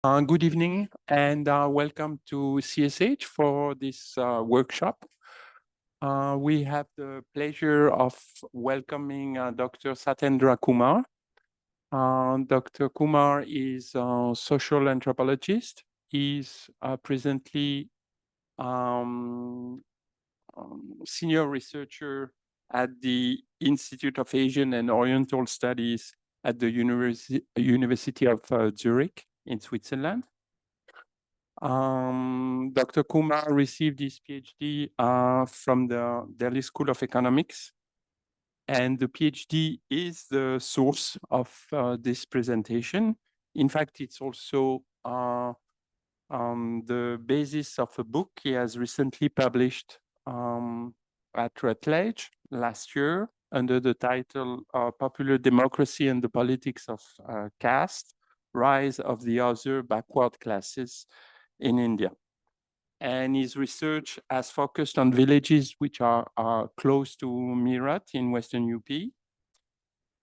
Good evening and welcome to CSH for this workshop. We have the pleasure of welcoming Dr. Satendra Kumar. Dr. Kumar is a social anthropologist. He's presently senior researcher at the Institute of Asian and Oriental Studies at the University of Zurich in Switzerland. Dr. Kumar received his PhD from the Delhi School of Economics, and the PhD is the source of this presentation. In fact, it's also the basis of a book he has recently published at Routledge last year under the title Popular Democracy and the Politics of Caste, Rise of the Other Backward Classes in India. And his research has focused on villages which are close to Meerut in Western UP.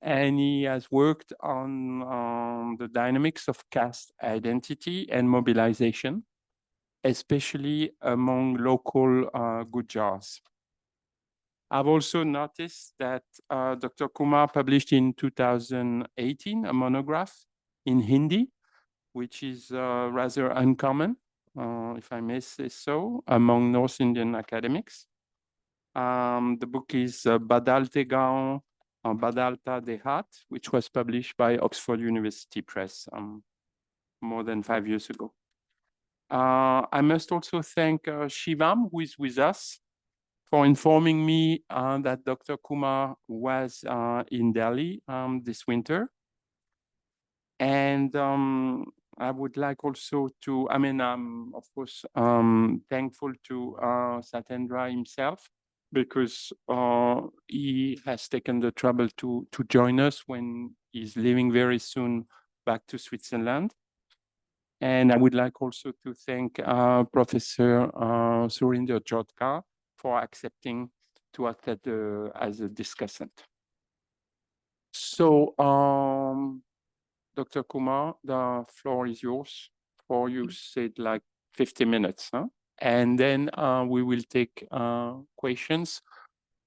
And he has worked on the dynamics of caste identity and mobilization, especially among local Gujars. I've also noticed that Dr. Kumar published in 2018 a monograph in Hindi, which is rather uncommon, if I may say so, among North Indian academics. The book is Badalte Gaon, Badalta Dehat, which was published by Oxford University Press more than 5 years ago. I must also thank Shivam, who is with us, for informing me that Dr. Kumar was in Delhi this winter. And I would like also to, I'm of course thankful to Satendra himself, because he has taken the trouble to join us when he's leaving very soon back to Switzerland. And I would like also to thank Professor Surinder Jodhkar for accepting to act as a discussant. So, Dr. Kumar, the floor is yours for, you said, like 50 minutes, huh? And then we will take questions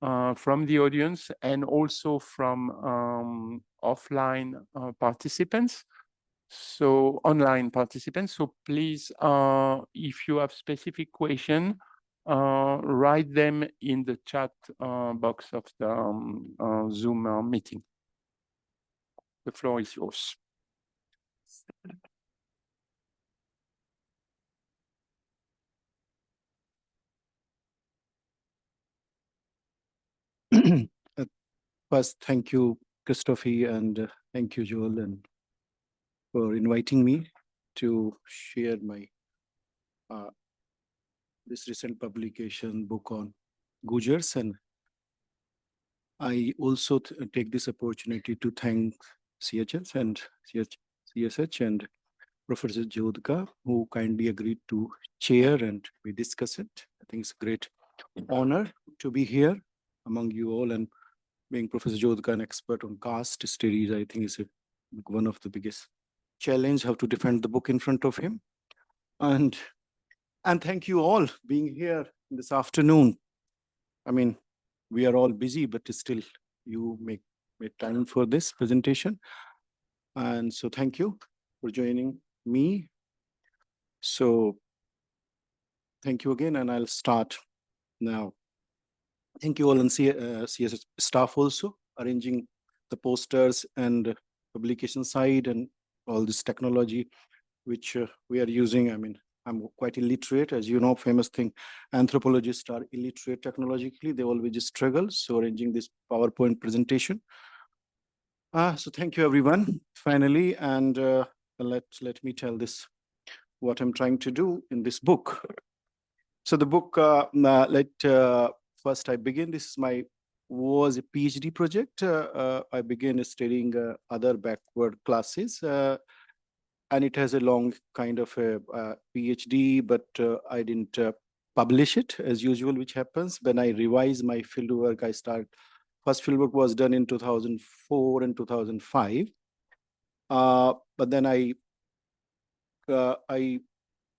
from the audience and also from offline participants. So online participants. So please, if you have specific question, write them in the chat box of the Zoom meeting. The floor is yours. First, thank you, Christophe, and thank you, Joel, and for inviting me to share my this recent publication book on Gujars. And I also take this opportunity to thank CHS and CSH and Professor Jodhkar, who kindly agreed to chair and we discuss it. I think it's a great honor to be here among you all, and being Professor Jodhkar, an expert on caste studies, I think is one of the biggest challenge, how to defend the book in front of him. And thank you all being here this afternoon. I mean, we are all busy, but still you make time for this presentation. And so thank you for joining me. So thank you again, and I'll start now. Thank you all, and CS staff also arranging the posters and publication side and all this technology which we are using. I mean, I'm quite illiterate, as you know, famous thing, anthropologists are illiterate technologically, they always struggle. So arranging this PowerPoint presentation. So thank you everyone, finally, and let me tell this, what I'm trying to do in this book. So the book, first I begin, this was a PhD project. I began studying other backward classes, and it has a long kind of a PhD, but I didn't publish it as usual, which happens when I revise my fieldwork. First fieldwork was done in 2004 and 2005, but then I I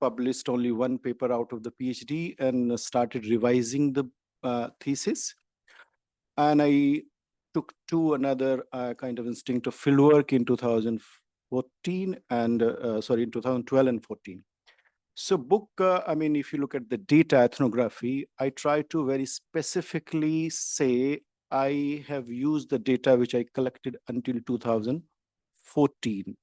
published only one paper out of the PhD and started revising the thesis. And I took to another kind of instinctive fieldwork in 2014 and in 2012 and 14. So book, I mean, if you look at the data ethnography, I try to very specifically say I have used the data which I collected until 2014.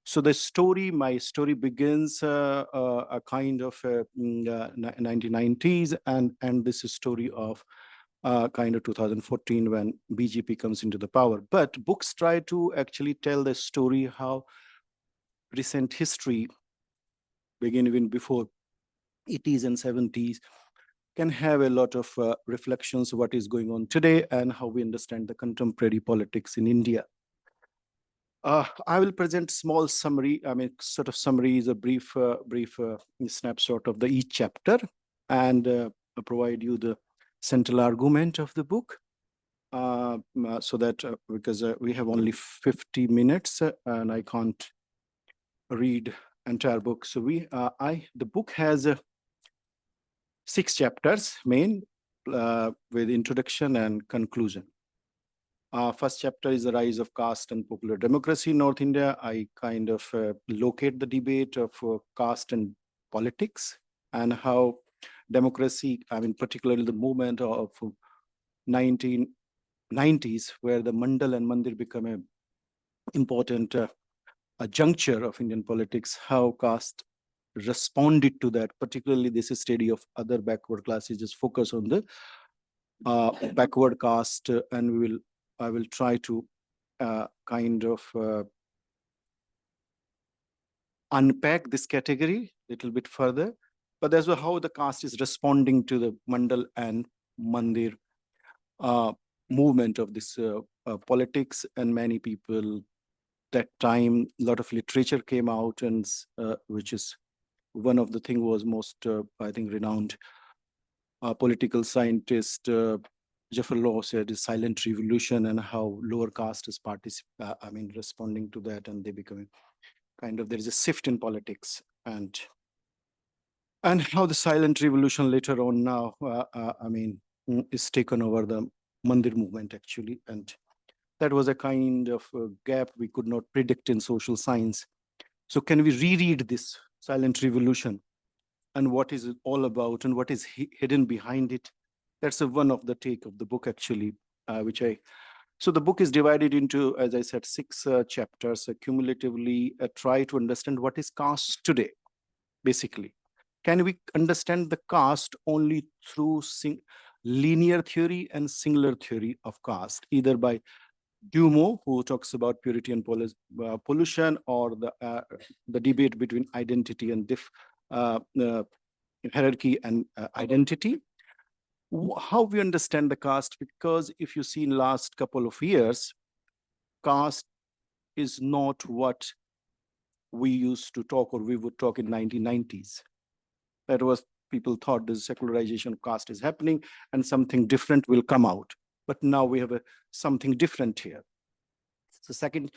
So the story, my story begins a kind of 1990s, and this is story of kind of 2014 when BJP comes into the power. But books try to actually tell the story how recent history begin even before 80s and 70s can have a lot of reflections of what is going on today and how we understand the contemporary politics in India. I will present small summary. I mean, sort of summary is a brief snapshot of the each chapter, and provide you the central argument of the book. So that because we have only 50 minutes and I can't read entire book. So the book has 6 chapters main with introduction and conclusion. First chapter is the rise of caste and popular democracy in North India. I kind of locate the debate of caste and politics and how democracy, I mean, particularly the movement of 1990s, where the Mandal and Mandir become an important a juncture of Indian politics, how caste responded to that. Particularly, this is study of other backward classes, just focus on the backward caste, and I will try to kind of unpack this category a little bit further. But that's how the caste is responding to the Mandal and Mandir movement of this politics, and many people that time, a lot of literature came out, and which is one of the thing was most, I think, renowned political scientist Jafar Law said is silent revolution, and how lower caste is responding to that, and they become kind of, there is a shift in politics, and how the silent revolution later on now, is taken over the Mandir movement actually, and that was a kind of gap we could not predict in social science. So can we reread this silent revolution and what is it all about and what is hidden behind it? That's one of the take of the book actually, so the book is divided into, as I said, 6 chapters. Cumulatively, try to understand what is caste today, basically. Can we understand the caste only through linear theory and singular theory of caste, either by Dumo, who talks about purity and pollution, or the debate between identity and hierarchy and identity? How we understand the caste? Because if you see in last couple of years, caste is not what we used to talk, or we would talk in 1990s. That was, people thought the secularization of caste is happening and something different will come out. But now we have something different here. So second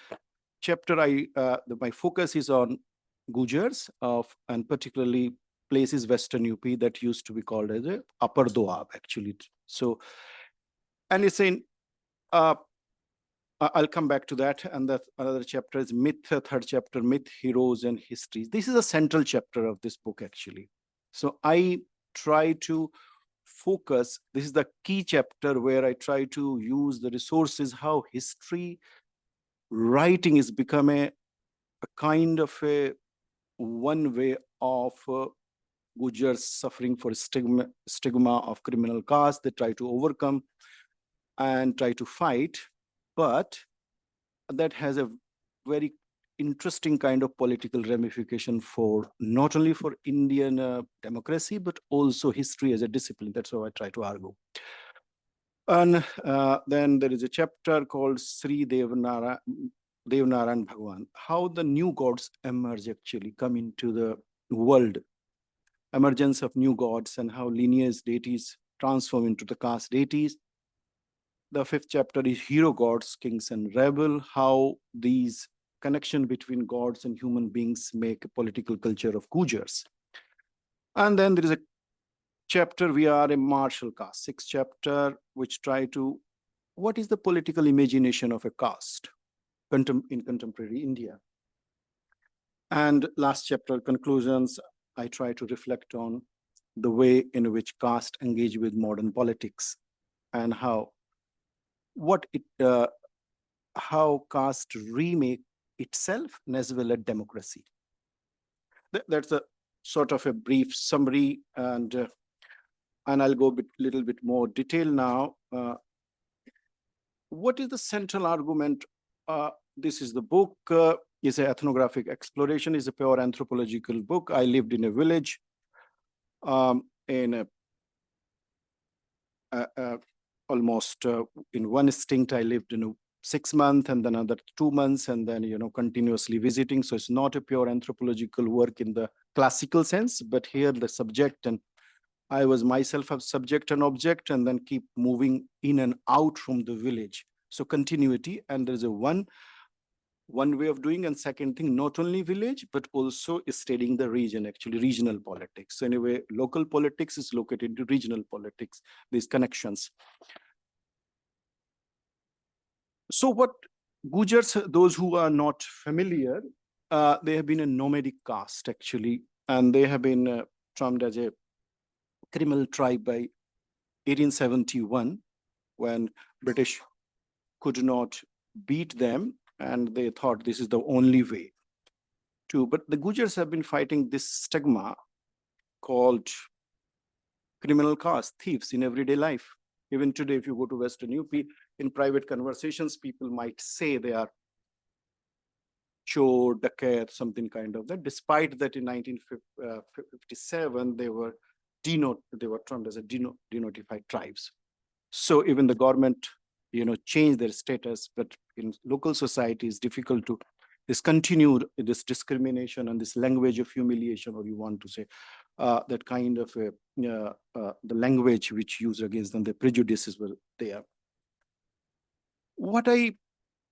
chapter, my focus is on Gujars and particularly places Western UP that used to be called as a Upper Doab actually. So, and it's in, I'll come back to that. And the another chapter is myth, third chapter, myth, heroes and histories. This is a central chapter of this book actually. So I try to focus, this is the key chapter where I try to use the resources, how history writing is become a kind of a one way of Gujars suffering for stigma of criminal caste. They try to overcome and try to fight, but that has a very interesting kind of political ramification for not only for Indian democracy, but also history as a discipline. That's how I try to argue. And then there is a chapter called Sri Devnarayan Bhagwan, how the new gods emerge actually, come into the world, emergence of new gods, and how lineage deities transform into the caste deities. The fifth chapter is hero gods, kings and rebel, how these connection between gods and human beings make a political culture of Gujars. And then there is a chapter, we are a martial caste, 6th chapter, which try to, what is the political imagination of a caste in contemporary India? And last chapter, conclusions, I try to reflect on the way in which caste engage with modern politics and how caste remake itself and as well as democracy. That's a sort of a brief summary, and I'll go a little bit more detail now. What is the central argument? This is the book, is an ethnographic exploration, is a pure anthropological book. I lived in a village in almost in one stint. I lived in 6 months and then another 2 months, and then continuously visiting. So it's not a pure anthropological work in the classical sense, but here the subject, and I was myself a subject and object, and then keep moving in and out from the village. So continuity, and there's a one way of doing, and second thing, not only village, but also studying the region, actually regional politics. So anyway, local politics is located to regional politics, these connections. So what Gujars, those who are not familiar, they have been a nomadic caste actually, and they have been termed as a criminal tribe by 1871, when British could not beat them, and they thought this is the only way to. But the Gujars have been fighting this stigma called criminal caste, thieves in everyday life. Even today, if you go to Western UP, in private conversations, people might say they are chor, dakat, something kind of that. Despite that, in 1957, they were termed as a denotified tribes. So even the government, changed their status, but in local society, it's difficult to discontinue this discrimination and this language of humiliation, or you want to say that kind of the language which used against them, the prejudices were there. What I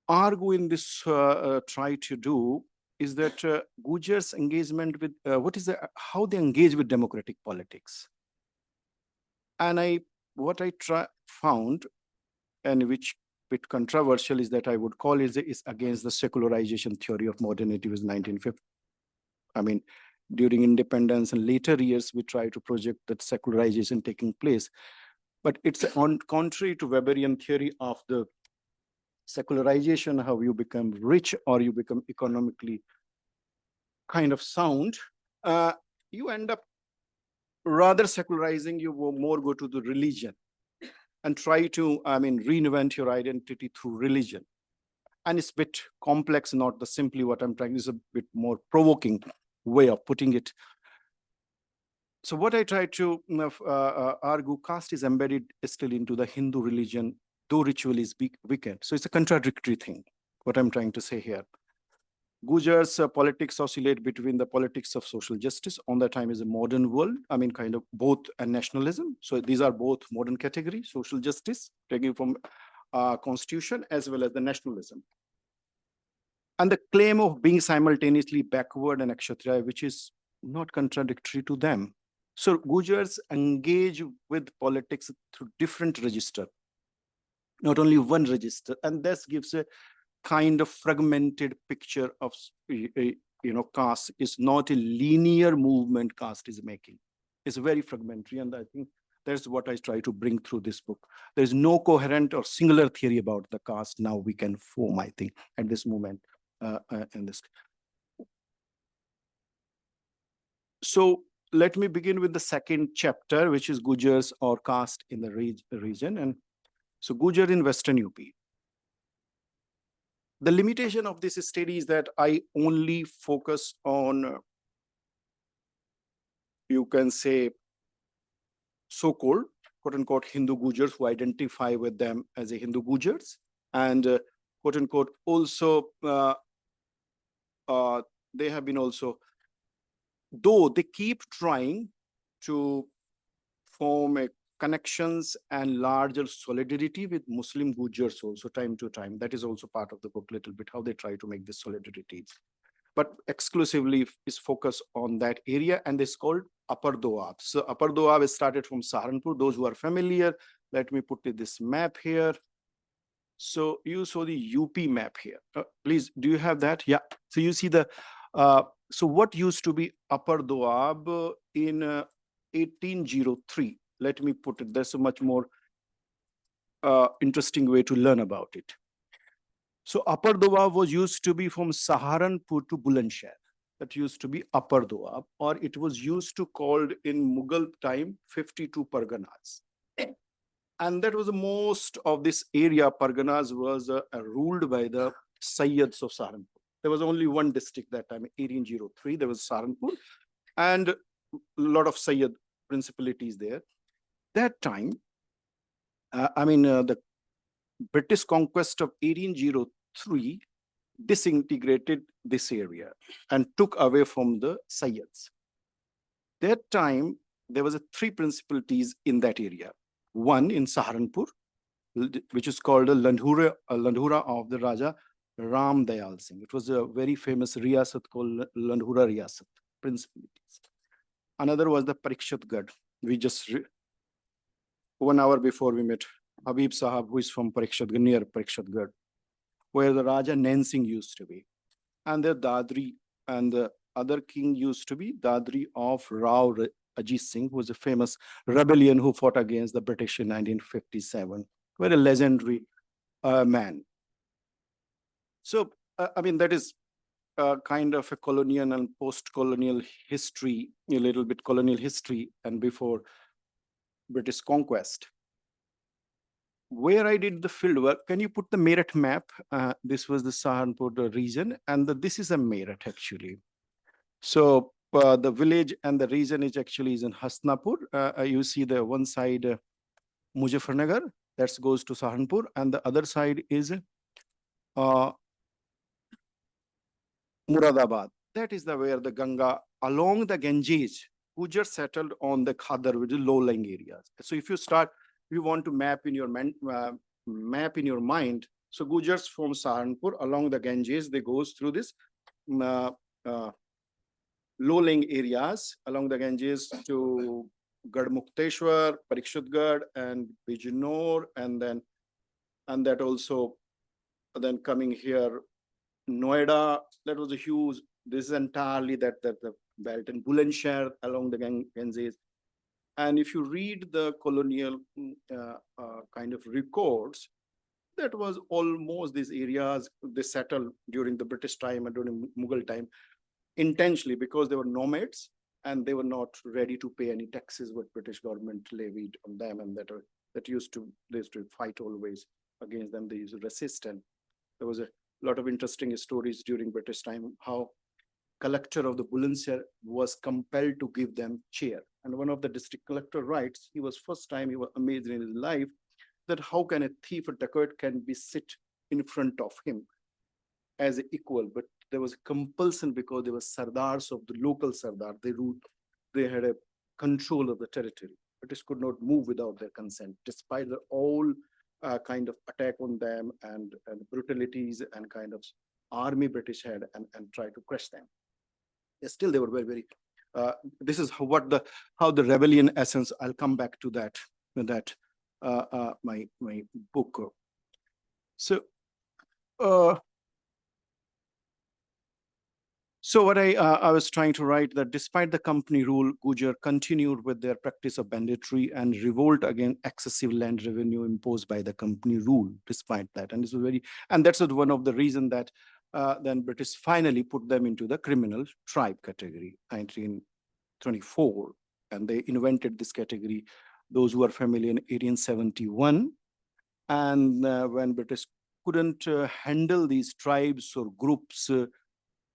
argue in this try to do is that Gujars' engagement with how they engage with democratic politics, and what I found, and which bit controversial, is that I would call it is against the secularization theory of modernity with 1950. I mean, during independence and later years, we try to project that secularization taking place, but it's on contrary to Weberian theory of the secularization, how you become rich or you become economically kind of sound. You end up rather secularizing, you will more go to the religion and try to, reinvent your identity through religion. And it's a bit complex, not the simply what I'm trying, is a bit more provoking way of putting it. So what I try to argue, caste is embedded still into the Hindu religion, though ritual is wicked. So it's a contradictory thing, what I'm trying to say here. Gujars' politics oscillate between the politics of social justice, on that time is a modern world, kind of both, and nationalism. So these are both modern categories, social justice, taking from constitution, as well as the nationalism. And the claim of being simultaneously backward and Kshatriya, which is not contradictory to them. So Gujars engage with politics through different register, not only one register, and this gives a kind of fragmented picture of, caste is not a linear movement caste is making. It's very fragmentary, and I think that's what I try to bring through this book. There's no coherent or singular theory about the caste now we can form, I think, at this moment in this. So let me begin with the second chapter, which is Gujars or caste in the region. And so Gujar in Western UP. The limitation of this study is that I only focus on, you can say, so-called, quote-unquote, Hindu Gujars who identify with them as a Hindu Gujars, and quote-unquote, also, they have been also, though they keep trying to form a connections and larger solidarity with Muslim Gujars also time to time. That is also part of the book, little bit, how they try to make this solidarity. But exclusively is focused on that area, and it's called Upper Doab. So Upper Doab is started from Saharanpur. Those who are familiar, let me put this map here. So you saw the UP map here. Please, do you have that? Yeah. So you see the, so what used to be Upper Doab in 1803? Let me put it, there's a much more interesting way to learn about it. So Upper Doab was used to be from Saharanpur to Bulandshahr. That used to be Upper Doab, or it was used to called in Mughal time 52 Parganas. And that was the most of this area, Parganas, was ruled by the Sayyids of Saharanpur. There was only one district that time, 1803, there was Saharanpur, and a lot of Sayyid principalities there. That time, the British conquest of 1803 disintegrated this area and took away from the Sayyids. That time, there was three principalities in that area. One in Saharanpur, which is called a Landhura of the Raja Ram Dayal Singh. It was a very famous riyasat called Landhura Riyasat, principalities. Another was the Parikshitgarh. We just, 1 hour before we met Habib Sahab, who is from Parikshitgarh, near Parikshitgarh, where the Raja Nain Singh used to be. And the Dadri, and the other king used to be Dadri of Rao Ajit Singh, who was a famous rebellion who fought against the British in 1957. Very legendary man. So, that is kind of a colonial and post-colonial history, a little bit colonial history, and before British conquest. Where I did the field work, can you put the Meerut map? This was the Saharanpur region, and this is a Meerut actually. So the village and the region is actually in Hasnapur. You see the one side Muzaffarnagar, that goes to Saharanpur, and the other side is Muradabad. That is where the Ganga, along the Ganges, Gujar settled on the Khadar, which is low-lying areas. So if you want to map in your mind, so Gujars from Saharanpur along the Ganges, they goes through this low-lying areas along the Ganges to Garhmukteshwar, Parikshitgarh, and Bijnor, and that also then coming here, Noida. That was a huge. This is entirely the belt, and Bulandshahr along the Ganges. And if you read the colonial kind of records, that was almost these areas they settled during the British time and during Mughal time intentionally, because they were nomads and they were not ready to pay any taxes what British government levied on them, and they used to fight always against them. They used to resist, and there was a lot of interesting stories during British time how collector of the Bulandshahr was compelled to give them chair. And one of the district collector writes, he was amazed in his life that how can a thief or dacoit can be sit in front of him as an equal, but there was a compulsion because they were sardars of the local sardar. They ruled, they had a control of the territory. British could not move without their consent, despite the all kind of attack on them and brutalities and kind of army British had and try to crush them. Still, they were very, very. This is how the rebellion essence. I'll come back to that. My book. So. So what I was trying to write that despite the company rule, Gujar continued with their practice of banditry and revolt against excessive land revenue imposed by the company rule. Despite that, and this was and that's one of the reasons that then British finally put them into the criminal tribe category, 1924, and they invented this category. Those who are familiar in 1871, and when British couldn't handle these tribes or groups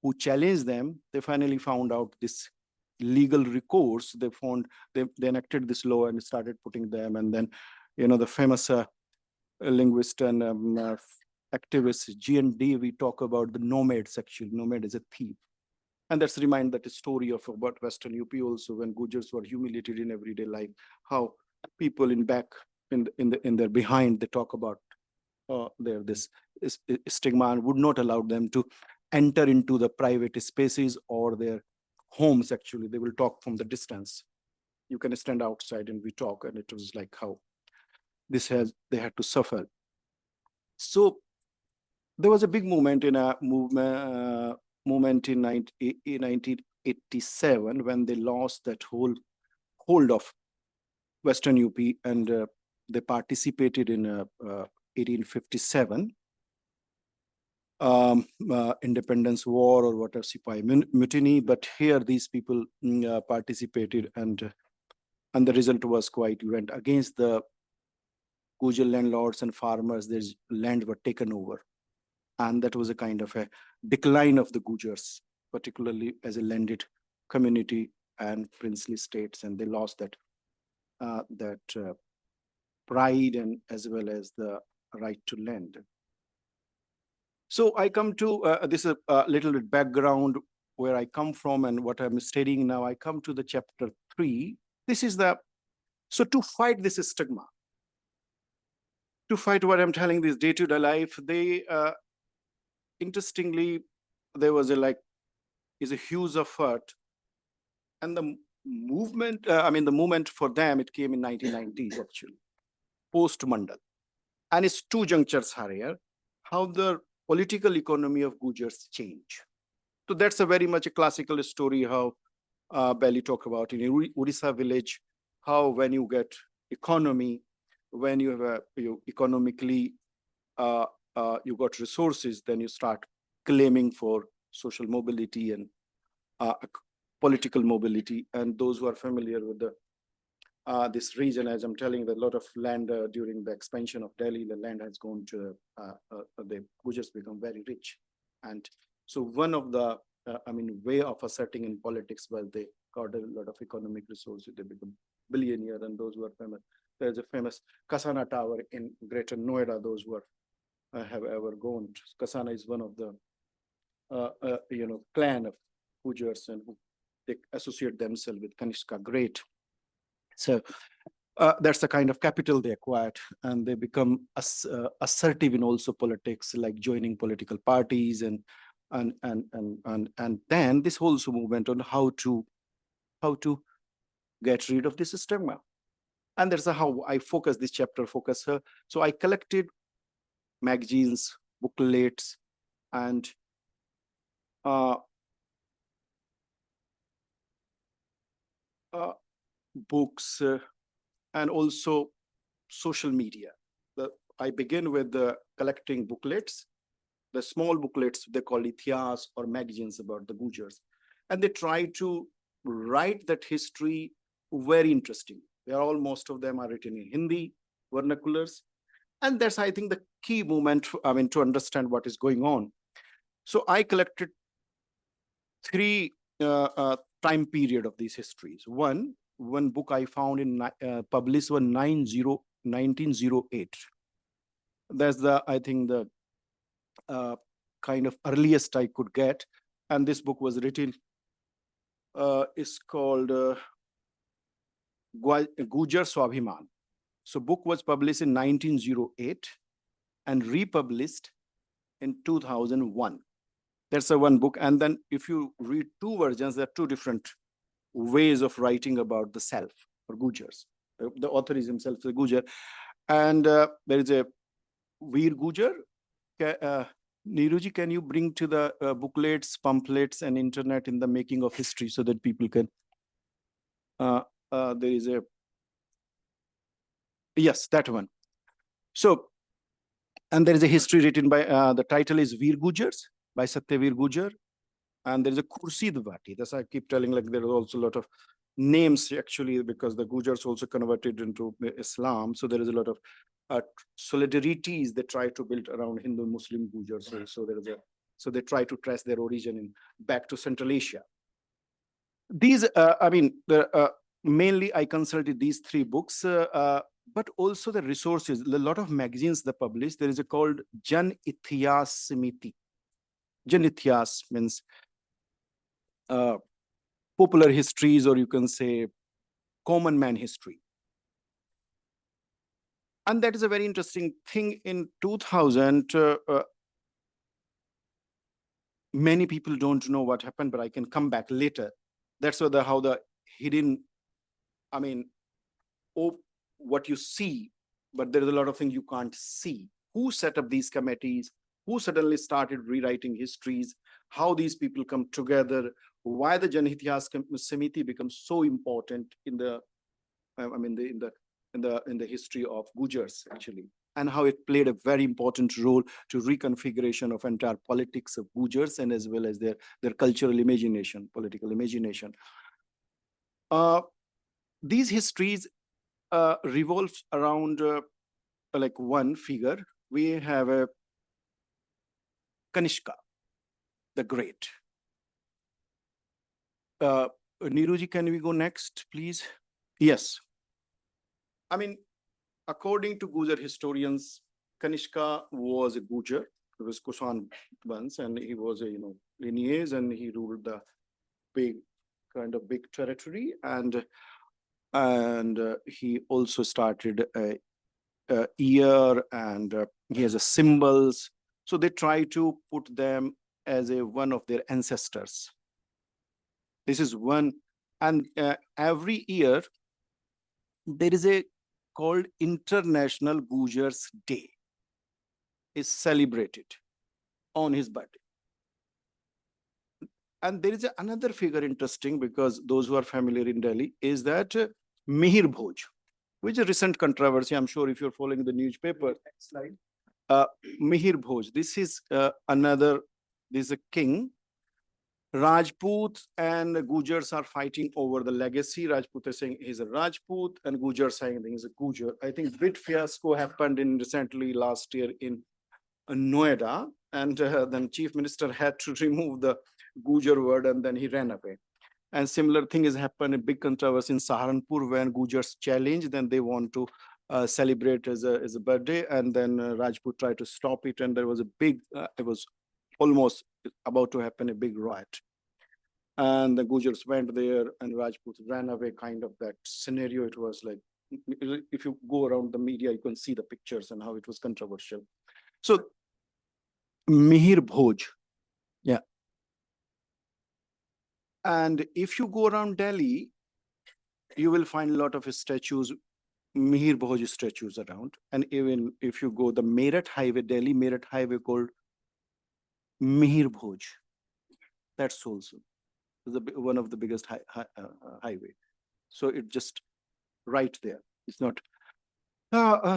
who challenged them, they finally found out this legal recourse. They enacted this law and started putting them. And then, the famous linguist and activist G&D, we talk about the nomads. Actually, nomad is a thief. And that's remind that story of about Western UP also, when Gujars were humiliated in everyday life, how people in back in their behind, they talk about this stigma and would not allow them to enter into the private spaces or their homes. Actually, they will talk from the distance. You can stand outside and we talk, and it was like how they had to suffer. So there was a big movement in 1987 when they lost that whole hold of Western UP, and they participated in 1857 independence war or whatever, Sipahi mutiny. But here these people participated, and the result was quite, went against the Gujar landlords and farmers. Their land were taken over, and that was a kind of a decline of the Gujars, particularly as a landed community and princely states, and they lost that pride and as well as the right to land. So I come to this is a little bit background where I come from and what I'm studying now. I come to the chapter 3. This is so to fight this stigma, to fight what I'm telling, this day-to-day life, they interestingly, there was a huge effort, and the movement, the movement for them, it came in 1990s actually, post-Mandal. And it's two junctures here, how the political economy of Gujars change. So that's a very much a classical story, how Belly talk about in Odisha village, how when you get economy, when you have you economically, you got resources, then you start claiming for social mobility and political mobility. And those who are familiar with this region, as I'm telling you, a lot of land during the expansion of Delhi, the land has gone to, the Gujars become very rich. And so one of the, way of asserting in politics, well, they got a lot of economic resources, they become billionaire, and those who are famous. There's a famous Kasana Tower in Greater Noida, those who are, have ever gone. Kasana is one of the, clan of Gujars, and they associate themselves with Kanishka Great. So that's the kind of capital they acquired, and they become assertive in also politics, like joining political parties, and then this also movement on how to get rid of this stigma. And that's how I focus this chapter. So I collected magazines, booklets, and books, and also social media. I begin with collecting booklets, the small booklets, they call Itihas or magazines about the Gujars. And they try to write that history very interesting. Most of them are written in Hindi, vernaculars. And that's, I think, the key moment, to understand what is going on. So I collected 3 time period of these histories. One book I found in published in 1908. That's I think the kind of earliest I could get. And this book was written, is called Gujar Swabhiman. So book was published in 1908 and republished in 2001. That's the one book. And then if you read 2 versions, there are 2 different ways of writing about the self or Gujars. The author is himself a Gujar. And there is a Veer Gujar. Neeruji, can you bring to the booklets, pamphlets, and internet in the making of history so that people can... there is a... Yes, that one. So, and there is a history written by... the title is Veer Gujars by Satyavir Gujar. And there is a Kursi Dvati. That's I keep telling, like there are also a lot of names actually, because the Gujars also converted into Islam. So there is a lot of solidarities they try to build around Hindu Muslim Gujars. So there is so they try to trace their origin back to Central Asia. These, mainly I consulted these 3 books, but also the resources, a lot of magazines they published. There is a called Jan Itihas Samiti. Jan Itihas means popular histories, or you can say common man history. And that is a very interesting thing. In 2000, many people don't know what happened, but I can come back later. That's how the hidden, I mean, what you see, but there is a lot of things you can't see. Who set up these committees? Who suddenly started rewriting histories? How these people come together? Why the Jan Itihas Samiti becomes so important in the, in the history of Gujars actually, and how it played a very important role to reconfiguration of entire politics of Gujars and as well as their cultural imagination, political imagination. These histories revolves around like one figure. We have a Kanishka, the Great. Niruji, can we go next, please? Yes. I mean, according to Gujar historians, Kanishka was a Gujar. He was Kushan once, and he was a lineage, and he ruled the big territory, and he also started a year, and he has a symbols. So they try to put them as one of their ancestors. This is one, and every year there is a called International Gujars Day. Is celebrated on his birthday. And there is another figure interesting, because those who are familiar in Delhi, is that Mihir Bhoj, which is a recent controversy. I'm sure if you're following the newspaper. Next slide. Mihir Bhoj. This is this is a king. Rajput and Gujars are fighting over the legacy. Rajput is saying he's a Rajput, and Gujar saying he's a Gujar. I think big fiasco happened recently last year in Noida, and then Chief Minister had to remove the Gujar word, and then he ran away. And similar thing has happened, a big controversy in Saharanpur when Gujars challenged, then they want to celebrate as a birthday, and then Rajput tried to stop it, and there was a big, it was almost about to happen, a big riot. And the Gujars went there, and Rajput ran away, kind of that scenario. It was like, if you go around the media, you can see the pictures and how it was controversial. So Mihir Bhoj, yeah. And if you go around Delhi, you will find a lot of statues, Mihir Bhoj statues around. And even if you go the Meerut Highway, Delhi Meerut Highway called Mihir Bhoj, that's also one of the biggest highway. So it just right there. It's not.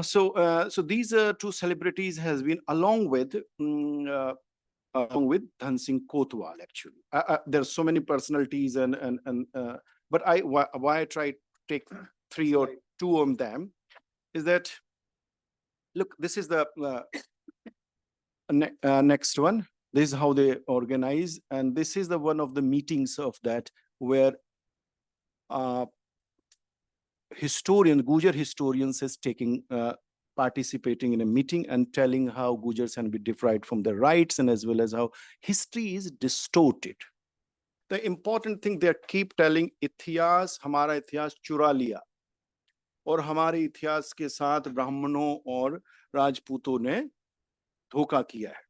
So these two celebrities has been along with Dhan Singh Kotwal, actually. There are so many personalities, but why I try to take three or two of them is that, look, this is the next one. This is how they organize, and this is the one of the meetings of that, where Gujar historians is participating in a meeting and telling how Gujars can be deprived from their rights, and as well as how history is distorted. The important thing they keep telling, इतिहास हमारा इतिहास चुरा लिया और हमारे इतिहास के साथ ब्राह्मणों और राजपूतों ने धोखा किया है.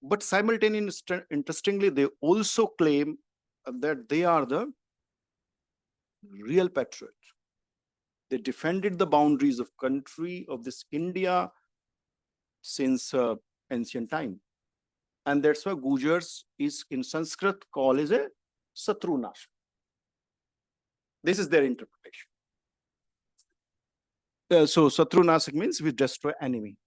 But simultaneously, interestingly, they also claim that they are the real patriots. They defended the boundaries of country of this India since ancient time. And that's why Gujars is in Sanskrit called as a Satrunash. This is their interpretation. So Satrunasak means we destroy enemy.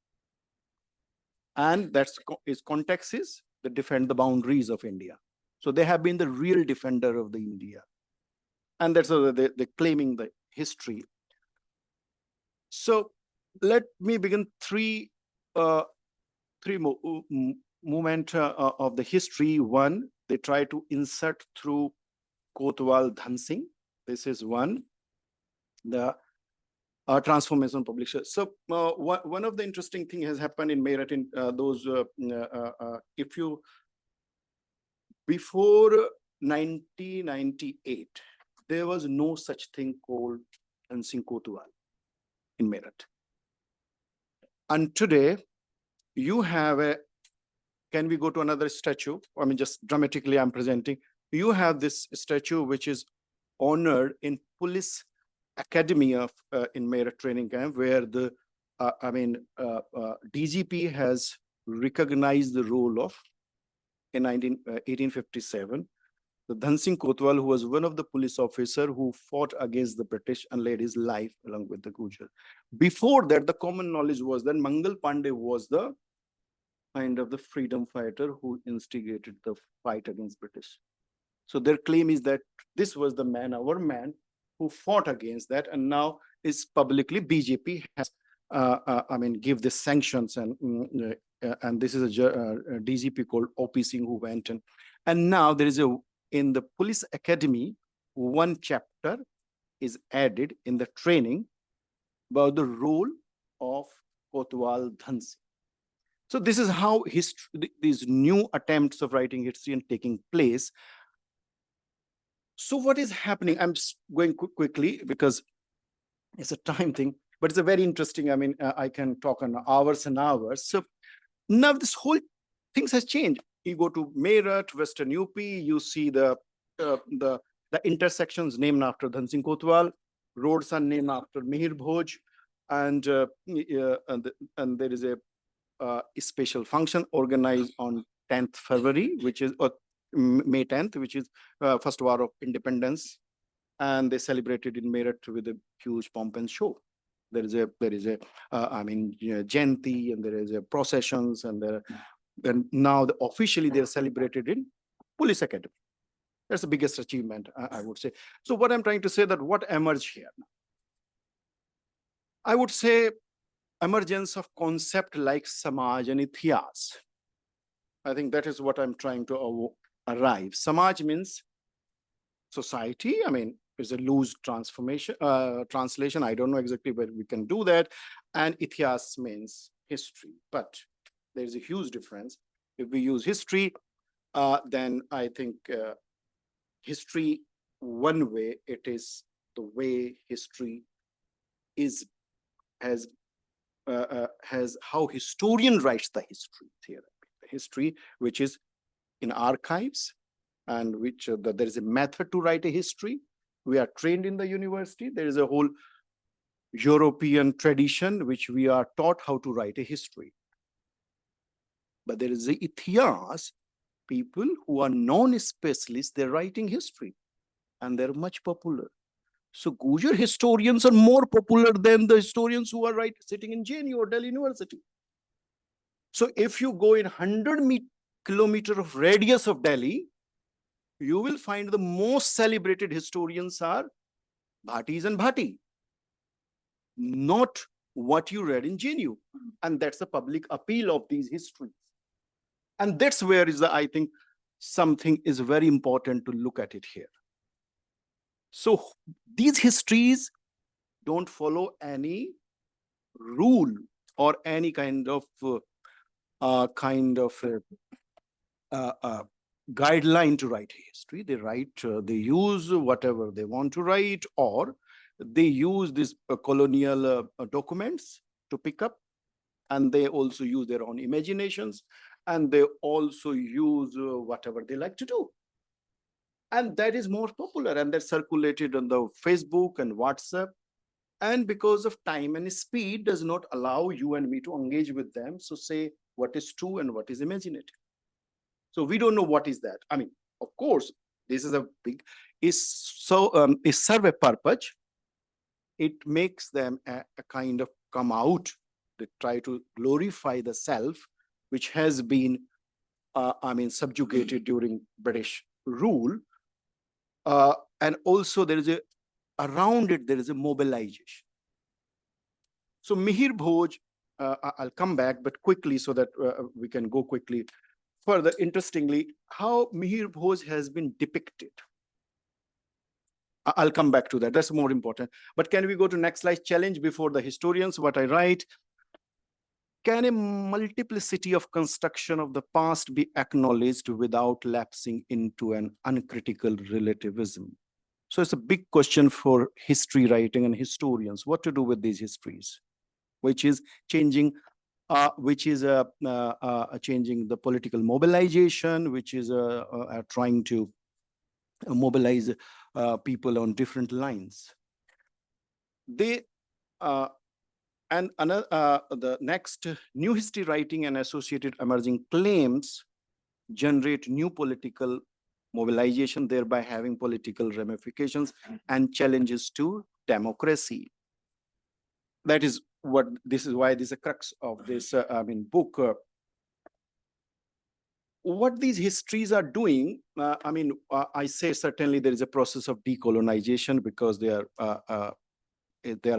And that's its context is they defend the boundaries of India. So they have been the real defender of the India. And that's how they're claiming the history. So let me begin three movement of the history. One, they try to insert through Kotwal Dhan Singh. This is one. The transformation publisher. So one of the interesting thing has happened in Meerut in if you before 1998, there was no such thing called Dhan Singh Kotwal. in Meerut. And today, you have a, can we go to another statue? I mean, just dramatically I'm presenting. You have this statue which is honored in Police Academy of in Meerut training camp, where the DGP has recognized the role of in 1857. The Dhan Singh Kotwal, who was one of the police officer who fought against the British and laid his life along with the Gujar. Before that, the common knowledge was that Mangal Pandey was the kind of the freedom fighter who instigated the fight against British. So their claim is that this was the man, our man, who fought against that, and now is publicly BJP has, give the sanctions, and this is a DGP called OP Singh who went and now there is a, in the police academy, one chapter is added in the training about the role of Kotwal Dhan Singh. So this is how history, these new attempts of writing history and taking place. So what is happening? I'm just going quickly because it's a time thing, but it's a very interesting, I can talk on hours and hours. So now this whole things has changed. You go to Meerut, Western UP, you see the intersections named after Dhan Singh Kotwal, roads are named after Mihir Bhoj, and there is a special function organized on 10th February, which is May 10th, which is first war of independence, and they celebrated in Meerut with a huge pomp and show. There is a Jayanti, and there is a processions, and now officially they are celebrated in Police Academy. That's the biggest achievement, I would say. So what I'm trying to say that what emerged here? I would say emergence of concept like Samaj and Itihas. I think that is what I'm trying to arrive. Samaj means society. It's a loose translation. I don't know exactly where we can do that. And Itihas means history. But there's a huge difference. If we use history, then I think history, one way, it is the way history is, has how historian writes the history theory. The history which is in archives, and which there is a method to write a history. We are trained in the university. There is a whole European tradition which we are taught how to write a history. But there is the Itihas, people who are non-specialists, they're writing history, and they're much popular. So Gujar historians are more popular than the historians who are sitting in JNU or Delhi University. So if you go in 100-kilometer of radius of Delhi, you will find the most celebrated historians are Bhatis and Bhati, not what you read in JNU. And that's the public appeal of these histories. And that's where is I think something is very important to look at it here. So these histories don't follow any rule or any kind of guideline to write history. They use whatever they want to write, or they use these colonial documents to pick up, and they also use their own imaginations, and they also use whatever they like to do. And that is more popular, and that's circulated on the Facebook and WhatsApp. And because of time and speed does not allow you and me to engage with them, so say what is true and what is imaginative. So we don't know what is that. Of course, this is a big, is serve a purpose. It makes them a kind of come out. They try to glorify the self, which has been, subjugated during British rule. And also there is around it, there is a mobilization. So Mihir Bhoj, I'll come back, but quickly so that we can go quickly. Further, interestingly, how Mihir Bhoj has been depicted. I'll come back to that. That's more important. But can we go to next slide? Challenge before the historians, what I write. Can a multiplicity of construction of the past be acknowledged without lapsing into an uncritical relativism? So it's a big question for history writing and historians, what to do with these histories, which is changing, changing the political mobilization, which is trying to mobilize people on different lines. They and another the next, new history writing and associated emerging claims generate new political mobilization, thereby having political ramifications and challenges to democracy. That is what, this is why this is a crux of this book. What these histories are doing, I say certainly there is a process of decolonization, because they are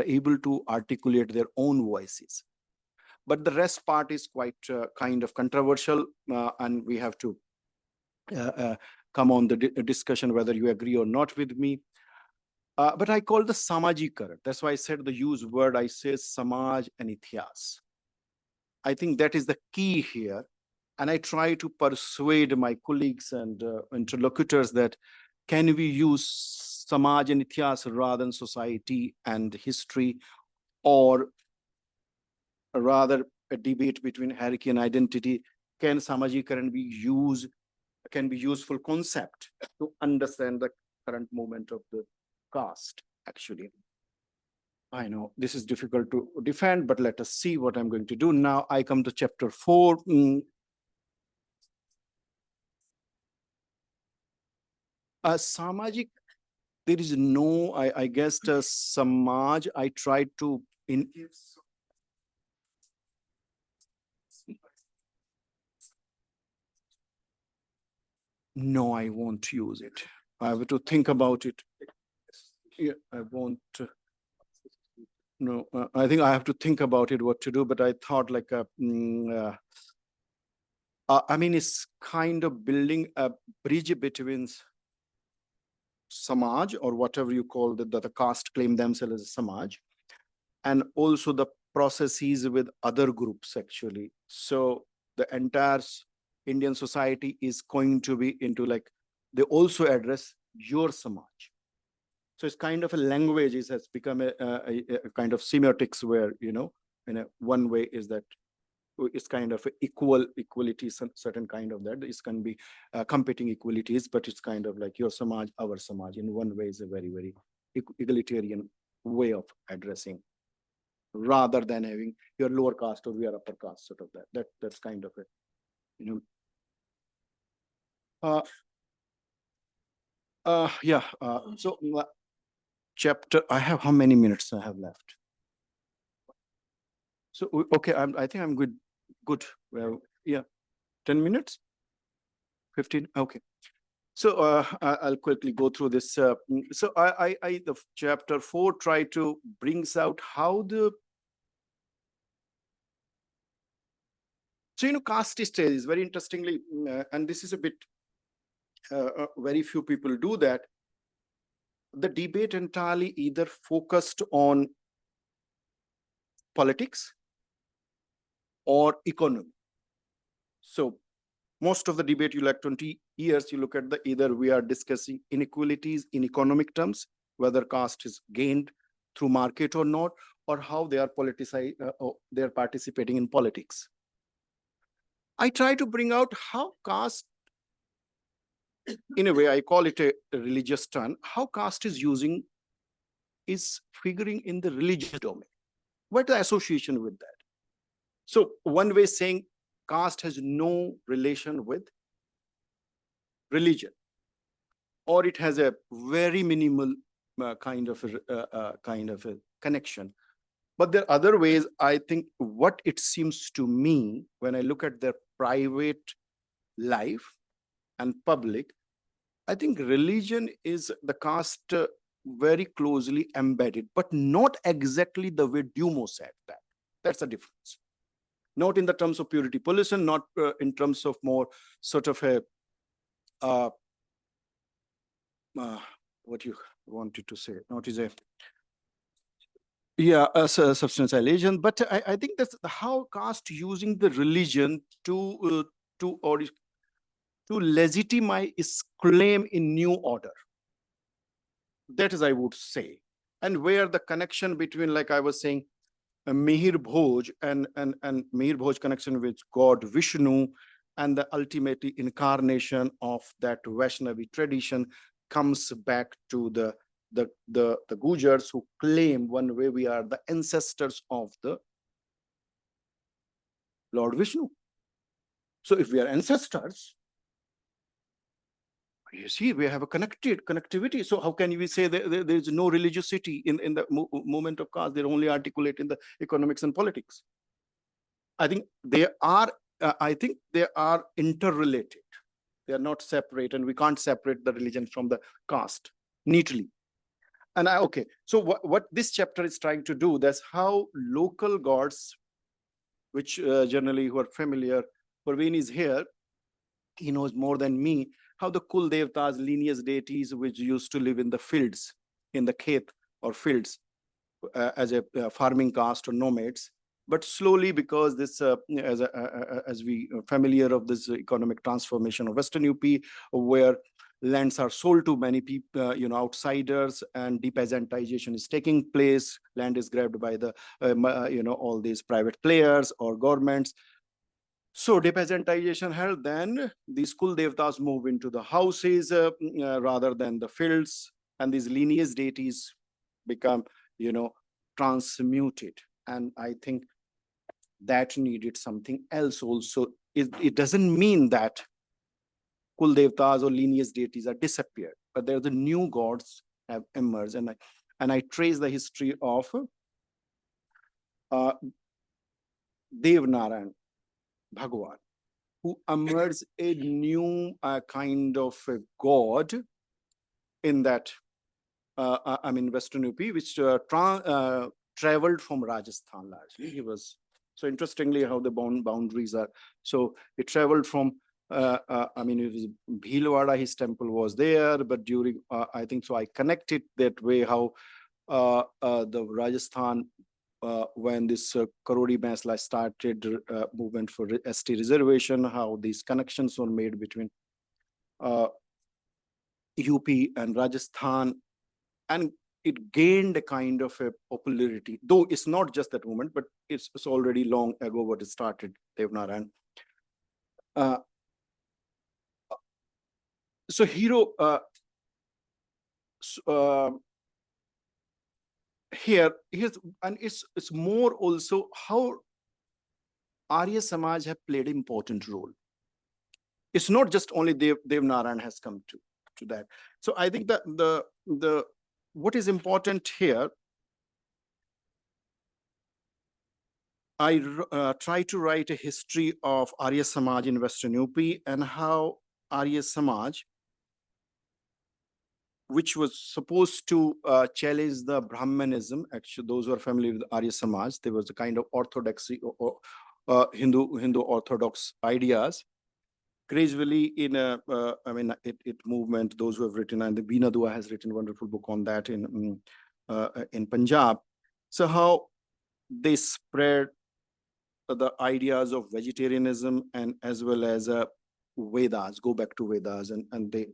able to articulate their own voices. But the rest part is quite kind of controversial, and we have to come on the discussion whether you agree or not with me. But I call the samajikaran. That's why I said the use word, I say samaj and itihas. I think that is the key here. And I try to persuade my colleagues and interlocutors that can we use samaj and itihas rather than society and history, or rather a debate between hierarchy and identity. Can samajikaran be used, can be useful concept to understand the current movement of the caste, actually. I know this is difficult to defend, but let us see what I'm going to do. Now I come to chapter 4. Samajik, there is no, I guess, samaj, I tried to, no, I won't use it. I have to think about it. Yeah, I won't. No, I think I have to think about it, what to do, but I thought like it's kind of building a bridge between samaj, or whatever you call the caste claim themselves as samaj, and also the processes with other groups, actually. So the entire Indian society is going to be into, like, they also address your samaj. So it's kind of a language, it has become a kind of semiotics where, in a one way is that it's kind of equality, certain kind of that. It can be competing equalities, but it's kind of like your samaj, our samaj. In one way is a very, very egalitarian way of addressing, rather than having your lower caste or your upper caste, sort of that. That's kind of it, So chapter, I have, how many minutes I have left? So okay, I think I'm good. Well, yeah, 10 minutes, 15. Okay. So I'll quickly go through this. So the chapter 4 try to brings out how the, so caste studies very interestingly, and this is a bit very few people do that. The debate entirely either focused on politics or economy. So most of the debate, you like 20 years, you look at the, either we are discussing inequalities in economic terms, whether caste is gained through market or not, or how they are politicized, they are participating in politics. I try to bring out how caste, in a way, I call it a religious term, how caste is figuring in the religious domain. What the association with that? So one way saying caste has no relation with religion, or it has a very minimal kind of a connection. But there are other ways. I think what it seems to me when I look at their private life and public, I think religion is the caste very closely embedded, but not exactly the way Dumo said that. That's the difference. Not in the terms of purity pollution, not in terms of more sort of a what you wanted to say, not is a substantialization, but I think that's how caste using the religion to legitimize its claim in new order. That is, I would say. And where the connection between, like I was saying, Mihir Bhoj and Mihir Bhoj connection with God Vishnu and the ultimate incarnation of that Vaishnavi tradition comes back to the Gujars, who claim one way we are the ancestors of the Lord Vishnu. So if we are ancestors, you see, we have a connectivity. So how can we say that there is no religiosity in the movement of caste? They're only articulate in the economics and politics. I think they are. I think they are interrelated. They are not separate, and we can't separate the religion from the caste neatly. And okay, so what this chapter is trying to do, that's how local gods, which generally who are familiar, Parveen is here, he knows more than me, how the Kul Devtas, lineage deities, which used to live in the fields, in the khet or fields, as a farming caste or nomads. But slowly, because this, as we familiar of this economic transformation of Western UP, where lands are sold to many people, outsiders, and depeasantization is taking place. Land is grabbed by the, all these private players or governments. So depeasantization held, then these Kul Devtas move into the houses rather than the fields, and these lineage deities become, transmuted. And I think that needed something else also. It doesn't mean that Kul Devtas or lineage deities are disappeared, but there are the new gods have emerged. And I trace the history of Dev Narayan Bhagwan, who emerged a new kind of a god in that, Western UP, which traveled from Rajasthan largely. He was, so interestingly how the boundaries are. So it traveled from, it was Bhilwara, his temple was there, but during, I think, so I connected that way how the Rajasthan, when this Karodi Bansla started movement for ST reservation, how these connections were made between UP and Rajasthan, and it gained a kind of a popularity, though it's not just that movement, but it's already long ago what it started, Devnarayan. So hero, here's, and it's more also how Arya Samaj have played an important role. It's not just only Dev Narayan has come to that. So I think that the what is important here, I try to write a history of Arya Samaj in Western UP and how Arya Samaj, which was supposed to challenge the Brahmanism. Actually, those who are familiar with Arya Samaj, there was a kind of orthodoxy or Hindu orthodox ideas. Gradually, in it movement, those who have written, and the Veena Dua has written a wonderful book on that in Punjab. So how they spread the ideas of vegetarianism and as well as Vedas, go back to Vedas, and they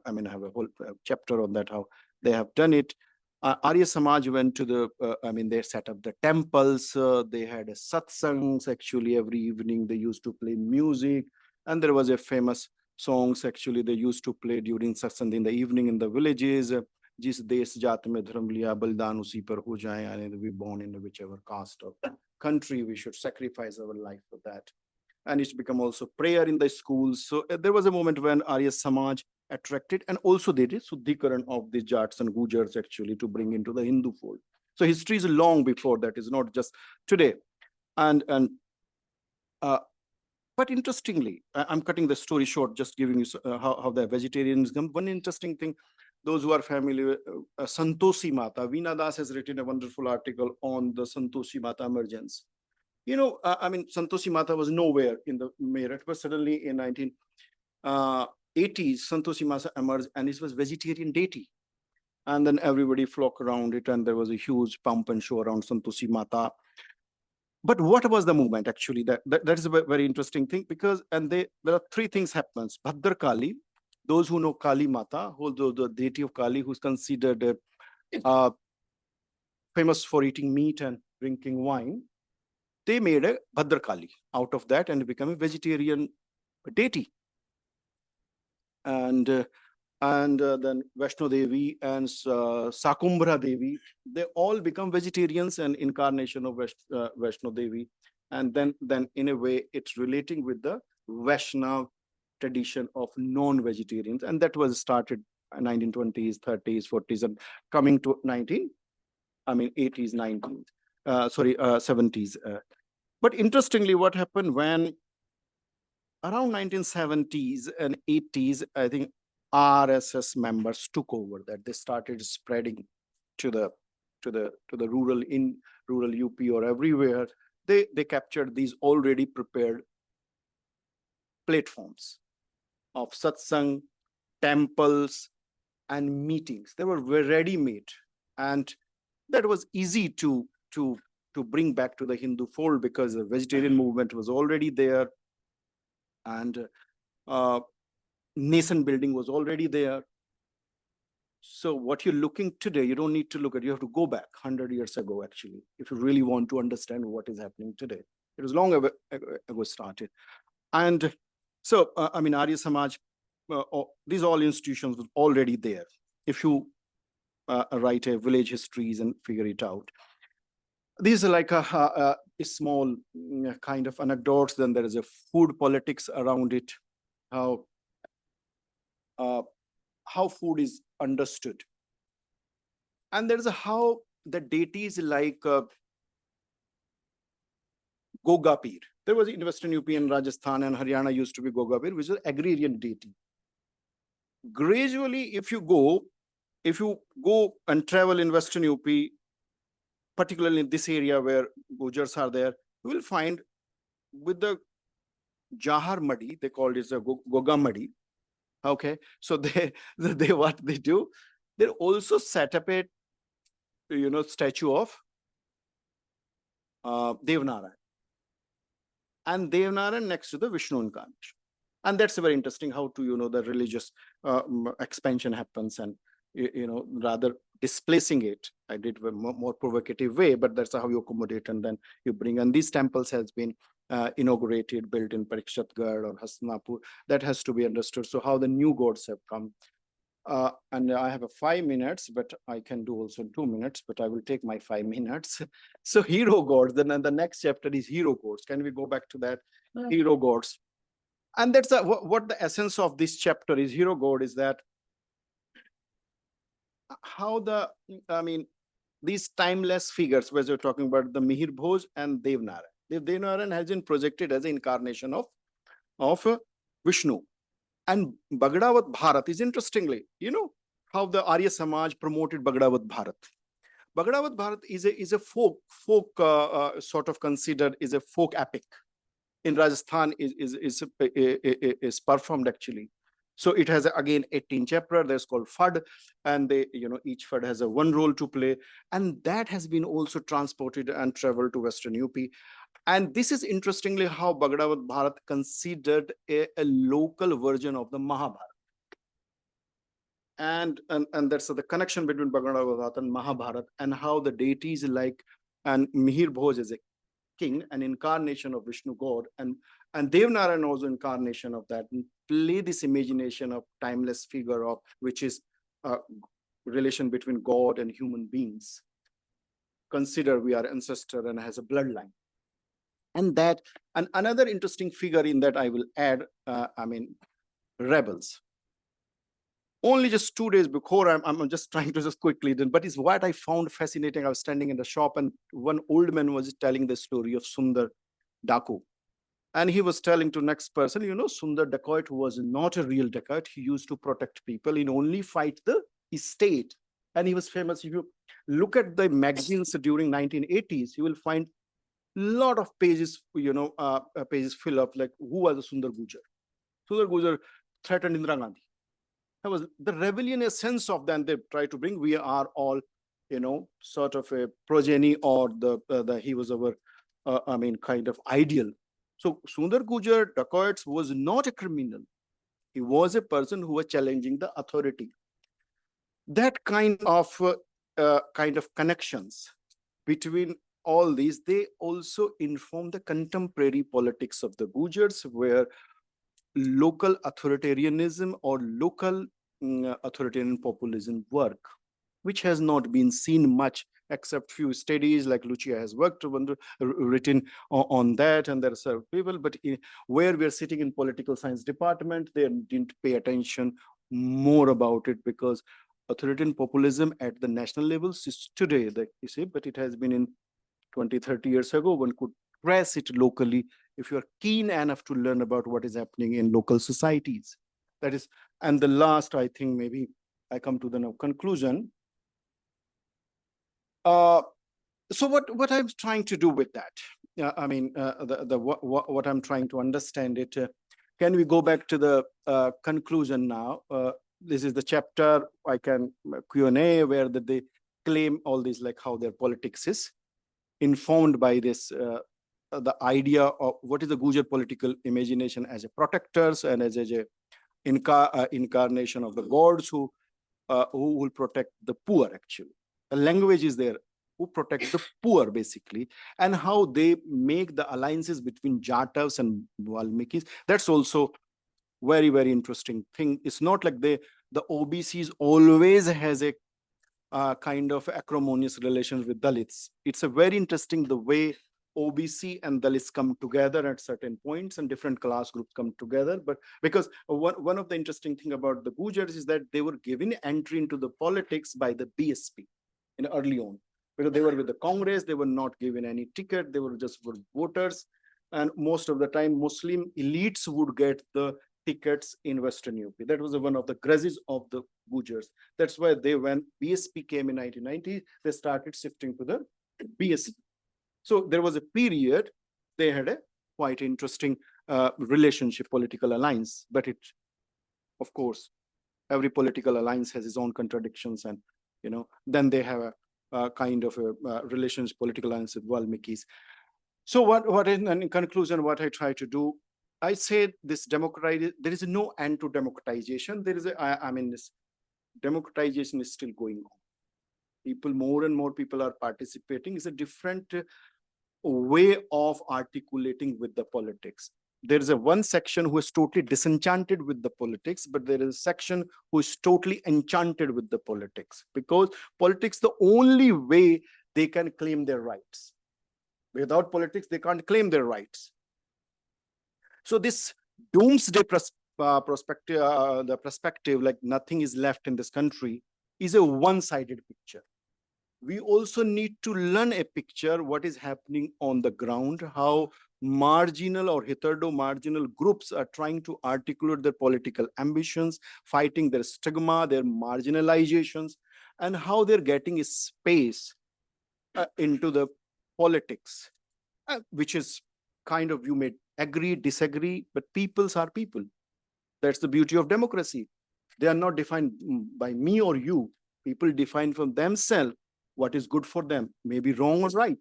have a whole chapter on that, how they have done it. Arya Samaj went to the, they set up the temples, they had a satsangs, actually every evening they used to play music, and there was a famous songs actually they used to play during satsang in the evening in the villages. Jis desh jaat mein dharam liya balidan usi par ho jaye, and we born in whichever caste or country, we should sacrifice our life for that. And it's become also prayer in the schools. So there was a moment when Arya Samaj attracted, and also they did Suddhikaran of the Jats and Gujars actually to bring into the Hindu fold. So history is long before that, is not just today. But interestingly, I'm cutting the story short, just giving you how the vegetarians come. One interesting thing, those who are familiar, Santoshi Mata, Veena Das has written a wonderful article on the Santoshi Mata emergence. Santoshi Mata was nowhere in the Meerut, but suddenly in 1980s, Santoshi Mata emerged, and it was vegetarian deity. And then everybody flocked around it, and there was a huge pump and show around Santoshi Mata. But what was the movement actually? That is a very interesting thing, because there are three things happens. Bhadrakali, Those who know Kali Mata, who the deity of Kali, who's considered famous for eating meat and drinking wine, they made a Bhadrakali out of that and become a vegetarian deity. And then Vaishno Devi and Sakumbhra Devi, they all become vegetarians and incarnation of Vaishno Devi. And then in a way, it's relating with the Vaishnav tradition of non-vegetarians. And that was started in 1920s, 30s, 40s, and coming to 80s, 90s, 70s. But interestingly, what happened when around 1970s and 80s, I think RSS members took over that. They started spreading to the rural UP or everywhere. They captured these already prepared platforms of satsang, temples, and meetings. They were ready-made, and that was easy to bring back to the Hindu fold because the vegetarian movement was already there, and nation building was already there. So what you're looking today, you don't need to look at, you have to go back 100 years ago, actually, if you really want to understand what is happening today. It was long ago started. And so, Arya Samaj, these all institutions were already there. If you write a village histories and figure it out. These are like a small kind of anecdotes. Then there is a food politics around it, how food is understood. And there is a how the deities like Gogapir. There was in Western UP and Rajasthan and Haryana used to be Gogapir, which is an agrarian deity. Gradually, if you go and travel in Western UP, particularly in this area where Gujars are there, you will find with the Jahar Madi, they called it a Goga Madi. Okay, so they what they do, they also set up a statue of Devnarayan, and Devnarayan next to the Vishnu incarnation. And that's very interesting how to the religious expansion happens, and rather displacing it. I did a more provocative way, but that's how you accommodate, and then you bring. And these temples has been inaugurated, built in Parikshatgarh or Hastinapur. That has to be understood. So how the new gods have come. And I have 5 minutes, but I can do also 2 minutes, but I will take my 5 minutes. So hero gods, then the next chapter is hero gods. Can we go back to that? Hero gods. And that's what the essence of this chapter is. Hero god is that how these timeless figures, where you're talking about the Mihir Bhoj and Devnarayan. Devnarayan has been projected as an incarnation of Vishnu. And Bagdavat Bharat is interestingly, how the Arya Samaj promoted Bagdavat Bharat. Bagdavat Bharat is a folk sort of considered is a folk epic. In Rajasthan is performed actually. So it has again 18 chapters. There's called Fad, and they each Fad has a one role to play, and that has been also transported and traveled to Western UP. And this is interestingly how Bagdavat Bharat considered a local version of the Mahabharata. And that's the connection between Bagdavat Bharat and Mahabharata, and how the deities like, and Mihir Bhoj is a king, an incarnation of Vishnu god, and Devnarayan also incarnation of that, and play this imagination of timeless figure of which is relation between God and human beings. Consider we are ancestor and has a bloodline. And another interesting figure in that I will add, rebels. Only just 2 days before, I'm just trying to just quickly, but it's what I found fascinating. I was standing in the shop, and one old man was telling the story of Sundar Daku. And he was telling to next person, Sundar dacoit was not a real dacoit. He used to protect people. He only fight the state. And he was famous. If you look at the magazines during 1980s, you will find lot of pages, pages fill up like who was the Sundar Gujar. Sundar Gujar threatened Indira Gandhi. That was the rebellion sense of them they try to bring. We are all, sort of a progeny, or he was our, kind of ideal. So Sundar Gujar dacoits was not a criminal. He was a person who was challenging the authority. That kind of connections between all these, they also inform the contemporary politics of the Gujars, where local authoritarianism or local authoritarian populism work, which has not been seen much except few studies like Lucia has written on that, and there are several people, but where we're sitting in political science department, they didn't pay attention more about it, because authoritarian populism at the national levels is today, that you see, but it has been in 20, 30 years ago. One could trace it locally if you're keen enough to learn about what is happening in local societies. That is, and the last, I think maybe I come to the now conclusion. So what I'm trying to do with that, what I'm trying to understand it. Can we go back to the conclusion now? This is the chapter I can Q&A where they claim all these, like how their politics is informed by this the idea of what is the Gujar political imagination as a protectors and as a incarnation of the gods who will protect the poor. Actually, the language is there, who protect the poor basically, and how they make the alliances between Jatavs and Valmikis. That's also very, very interesting thing. It's not like the OBCs always has a kind of acrimonious relations with Dalits. It's a very interesting the way OBC and Dalits come together at certain points, and different class groups come together. But because one of the interesting thing about the Gujars is that they were given entry into the politics by the BSP in early on, because they were with the Congress, they were not given any ticket, they were just voters, and most of the time Muslim elites would get the tickets in Western UP. That was one of the grudges of the Gujars. That's why when BSP came in 1990, they started shifting to the BSP. So there was a period they had a quite interesting relationship, political alliance. But it, of course, every political alliance has its own contradictions, and then they have a kind of a relationship, political alliance with Valmikis. So what in conclusion, what I try to do, I say this there is no end to democratization. There is this democratization is still going on. People, more and more people are participating. It's a different way of articulating with the politics. There is one section who is totally disenchanted with the politics, but there is a section who is totally enchanted with the politics, because politics the only way they can claim their rights. Without politics, they can't claim their rights. So this doomsday perspective, the perspective like nothing is left in this country, is a one-sided picture. We also need to learn a picture what is happening on the ground, how marginal or hitherto marginal groups are trying to articulate their political ambitions, fighting their stigma, their marginalizations, and how they're getting a space into the politics, which is kind of, you may agree, disagree, but peoples are people. That's the beauty of democracy. They are not defined by me or you. People define from themselves what is good for them, maybe wrong or right.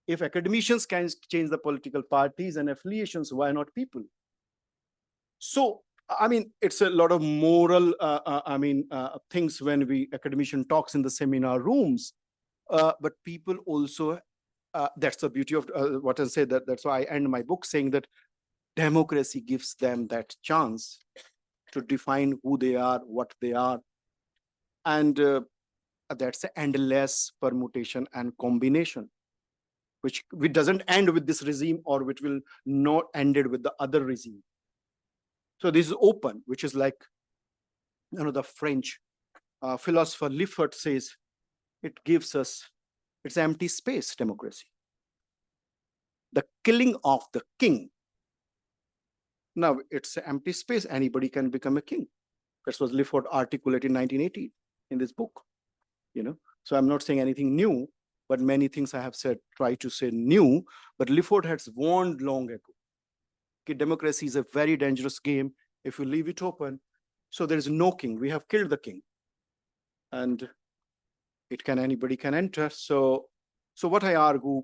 If academicians can change the political parties and affiliations, why not people? So, it's a lot of moral, things when academician talks in the seminar rooms, but people also, that's the beauty of what I say, that's why I end my book saying that democracy gives them that chance to define who they are, what they are, and that's an endless permutation and combination, which doesn't end with this regime, or which will not ended with the other regime. So this is open, which is like, the French philosopher Liffert says, it gives us, it's empty space, democracy. The killing of the king. Now it's an empty space. Anybody can become a king. That was Liffert articulated in 1980 in this book. So I'm not saying anything new, but many things I have said, try to say new, but Liffert has warned long ago. Okay, democracy is a very dangerous game if you leave it open. So there is no king. We have killed the king, and anybody can enter. So what I argue,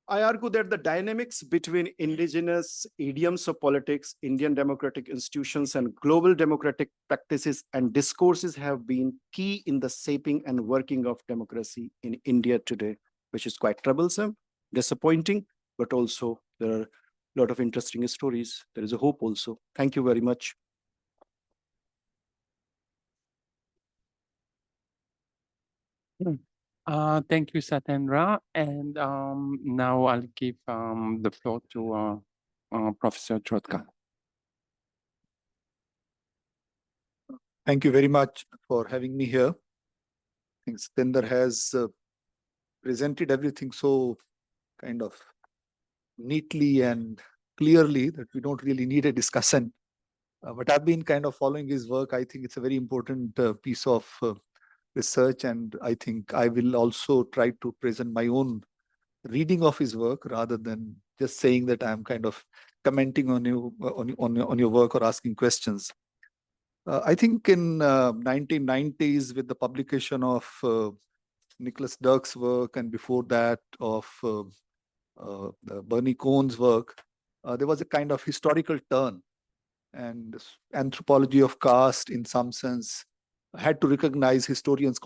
I argue that the dynamics between indigenous idioms of politics, Indian democratic institutions, and global democratic practices and discourses have been key in the shaping and working of democracy in India today, which is quite troublesome, disappointing, but also there are a lot of interesting stories. There is a hope also. Thank you very much. Thank you, Satendra. And now I'll give the floor to Professor Chotka. Thank you very much for having me here. I think Satendra has presented everything so kind of neatly and clearly that we don't really need a discussion. But I've been kind of following his work. I think it's a very important piece of research, and I think I will also try to present my own reading of his work rather than just saying that I'm kind of commenting on you on your work or asking questions. I think in 1990s, with the publication of Nicholas Dirk's work, and before that of Bernie Cohn's work, there was a kind of historical turn, and anthropology of caste, in some sense, had to recognize historians'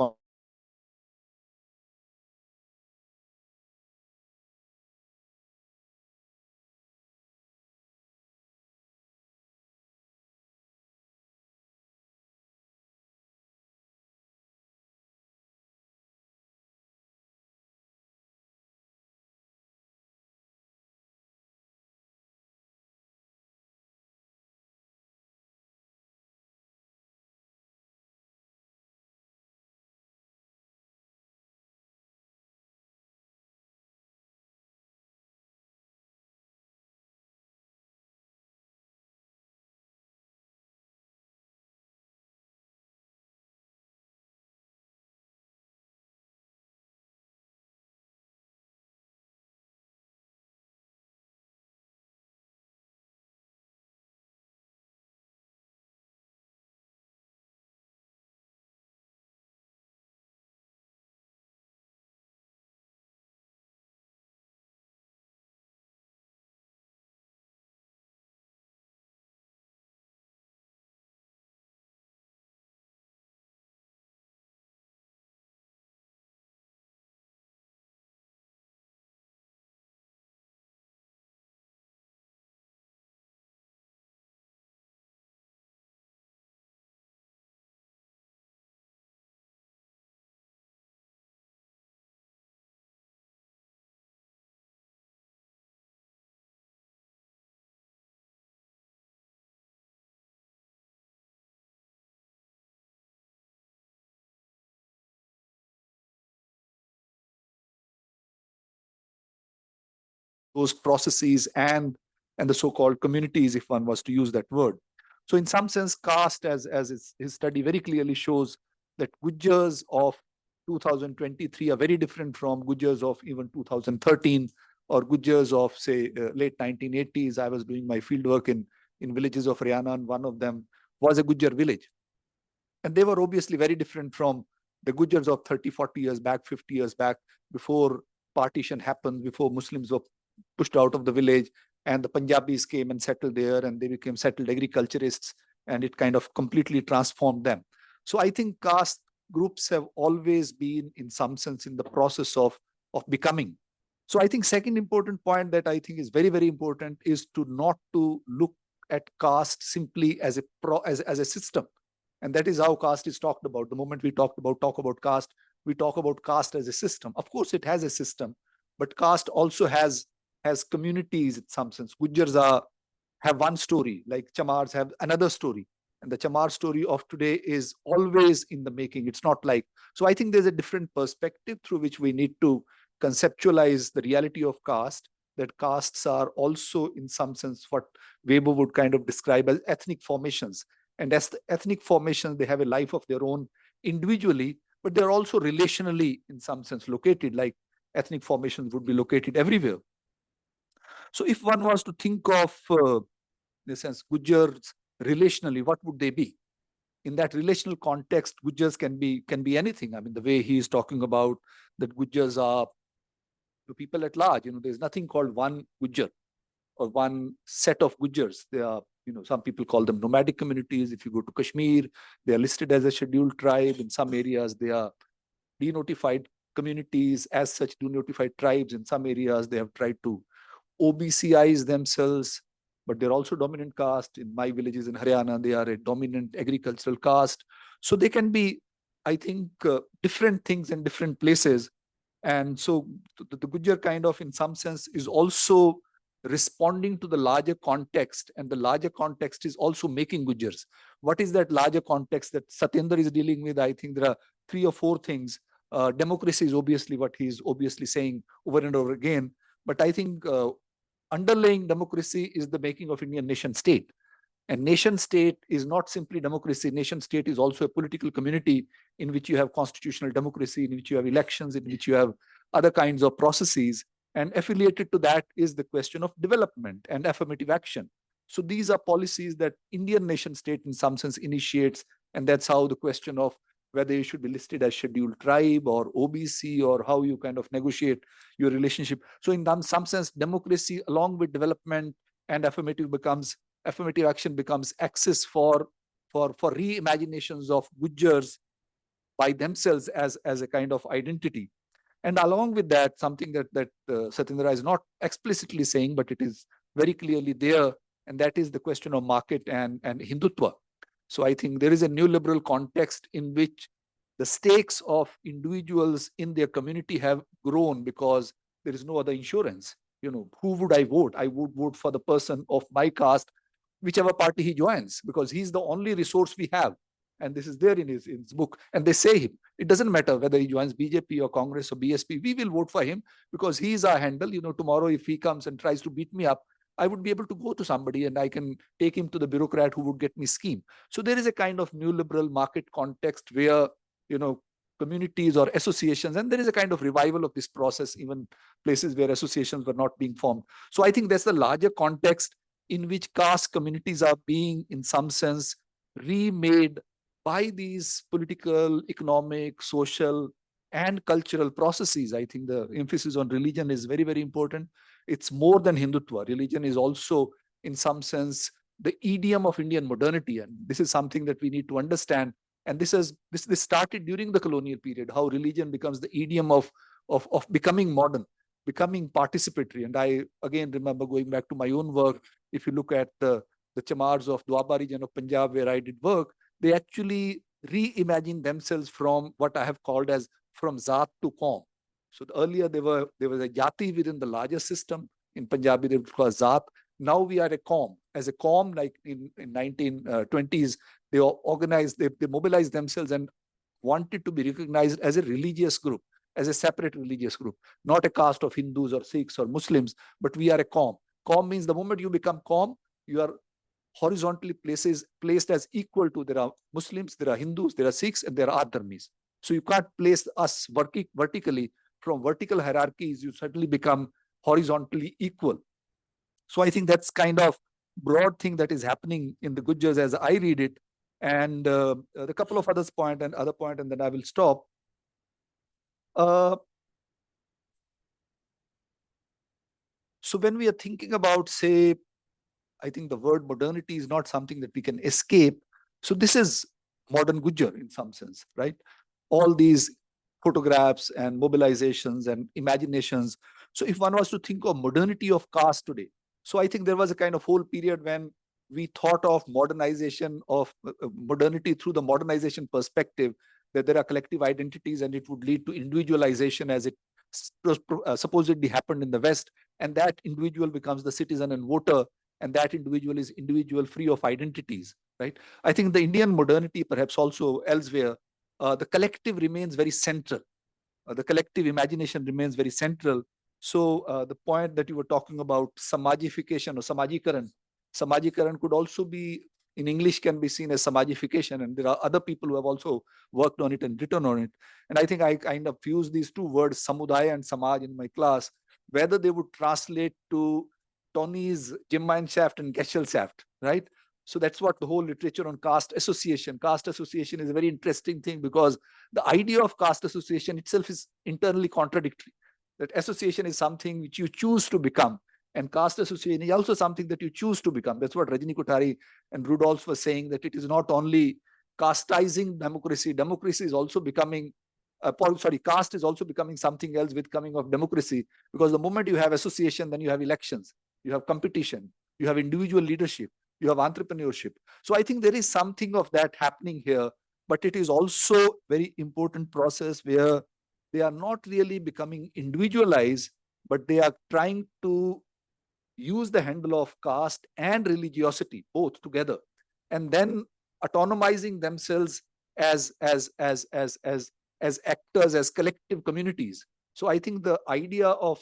those processes and the so-called communities, if one was to use that word. So in some sense, caste, as his study very clearly shows, that Gujars of 2023 are very different from Gujars of even 2013 or Gujars of, say, late 1980s. I was doing my field work in villages of Haryana, and one of them was a Gujar village. And they were obviously very different from the Gujars of 30, 40 years back, 50 years back, before partition happened, before Muslims were pushed out of the village, and the Punjabis came and settled there, and they became settled agriculturists, and it kind of completely transformed them. So I think caste groups have always been, in some sense, in the process of becoming. So I think second important point that I think is very, very important is to not to look at caste simply as a system. And that is how caste is talked about. The moment we talk about caste, we talk about caste as a system. Of course, it has a system, but caste also has communities in some sense. Gujars have one story, like Chamars have another story. And the Chamar story of today is always in the making. It's not like, so I think there's a different perspective through which we need to conceptualize the reality of caste, that castes are also in some sense what Weber would kind of describe as ethnic formations. And as the ethnic formations, they have a life of their own individually, but they're also relationally in some sense located, like ethnic formations would be located everywhere. So if one was to think of, in a sense, Gujars relationally, what would they be? In that relational context, Gujars can be anything. I mean, the way he is talking about that Gujars are to people at large. There's nothing called one Gujjar or one set of Gujjars. There are, some people call them nomadic communities. If you go to Kashmir, they are listed as a scheduled tribe. In some areas, they are denotified communities, as such denotified tribes. In some areas, they have tried to OBCIze themselves, but they're also dominant caste. In my villages in Haryana, they are a dominant agricultural caste. So they can be, I think, different things in different places. And so the Gujjar kind of, in some sense, is also responding to the larger context, and the larger context is also making Gujjars. What is that larger context that Satendra is dealing with? I think there are 3 or 4 things. Democracy is obviously what he's obviously saying over and over again. But I think underlying democracy is the making of Indian nation state. And nation state is not simply democracy. Nation state is also a political community in which you have constitutional democracy, in which you have elections, in which you have other kinds of processes. And affiliated to that is the question of development and affirmative action. So these are policies that Indian nation state in some sense initiates. And that's how the question of whether you should be listed as scheduled tribe or OBC, or how you kind of negotiate your relationship. So in some sense, democracy along with development and affirmative action becomes access for reimaginations of Gujjars by themselves as a kind of identity. And along with that, something that Satendra is not explicitly saying, but it is very clearly there, and that is the question of market and Hindutva. So I think there is a neoliberal context in which the stakes of individuals in their community have grown because there is no other insurance. Who would I vote? I would vote for the person of my caste, whichever party he joins, because he's the only resource we have. And this is there in his book. And they say him. It doesn't matter whether he joins BJP or Congress or BSP. We will vote for him because he is our handle. Tomorrow if he comes and tries to beat me up, I would be able to go to somebody and I can take him to the bureaucrat who would get me scheme. So there is a kind of neoliberal market context where, communities or associations, and there is a kind of revival of this process, even places where associations were not being formed. So I think there's a larger context in which caste communities are being, in some sense, remade by these political, economic, social, and cultural processes. I think the emphasis on religion is very, very important. It's more than Hindutva. Religion is also, in some sense, the idiom of Indian modernity. And this is something that we need to understand. And this started during the colonial period, how religion becomes the idiom of becoming modern, becoming participatory. And I, again, remember going back to my own work. If you look at the Chamars of Doaba region of Punjab, where I did work, they actually reimagine themselves from what I have called as from Zaat to Qaum. So earlier there was a Jati within the larger system. In Punjabi, they would call Zaat. Now we are a Qaum. As a Qaum, like in 1920s, they organized, they mobilized themselves and wanted to be recognized as a religious group, as a separate religious group, not a caste of Hindus or Sikhs or Muslims, but we are a Qaum. Qaum means the moment you become Qaum, you are horizontally placed as equal to, there are Muslims, there are Hindus, there are Sikhs, and there are Adharmis. So you can't place us vertically. From vertical hierarchies, you certainly become horizontally equal. So I think that's kind of broad thing that is happening in the Gujjars as I read it. And a couple of other points, and then I will stop. So when we are thinking about, say, I think the word modernity is not something that we can escape. So this is modern Gujjar in some sense, right? All these photographs and mobilizations and imaginations. So if one was to think of modernity of caste today, so I think there was a kind of whole period when we thought of modernization of modernity through the modernization perspective, that there are collective identities and it would lead to individualization as it supposedly happened in the West. And that individual becomes the citizen and voter, and that individual is individual free of identities, right? I think the Indian modernity, perhaps also elsewhere, the collective remains very central. The collective imagination remains very central. So the point that you were talking about, samajification or samajikaran could also be, in English, can be seen as samajification. And there are other people who have also worked on it and written on it. And I think I kind of use these two words, samudaya and samaj, in my class, whether they would translate to Tony's Gemeinschaft and Gesellschaft, right? So that's what the whole literature on caste association. Caste association is a very interesting thing because the idea of caste association itself is internally contradictory. that association is something which you choose to become. And caste association is also something that you choose to become. That's what Rajini Kothari and Rudolph were saying, that it is not only casteizing democracy. Democracy is also becoming, caste is also becoming something else with coming of democracy. Because the moment you have association, then you have elections, you have competition, you have individual leadership, you have entrepreneurship. So I think there is something of that happening here, but it is also very important process where they are not really becoming individualized, but they are trying to use the handle of caste and religiosity both together, and then autonomizing themselves as actors, as collective communities. So I think the idea of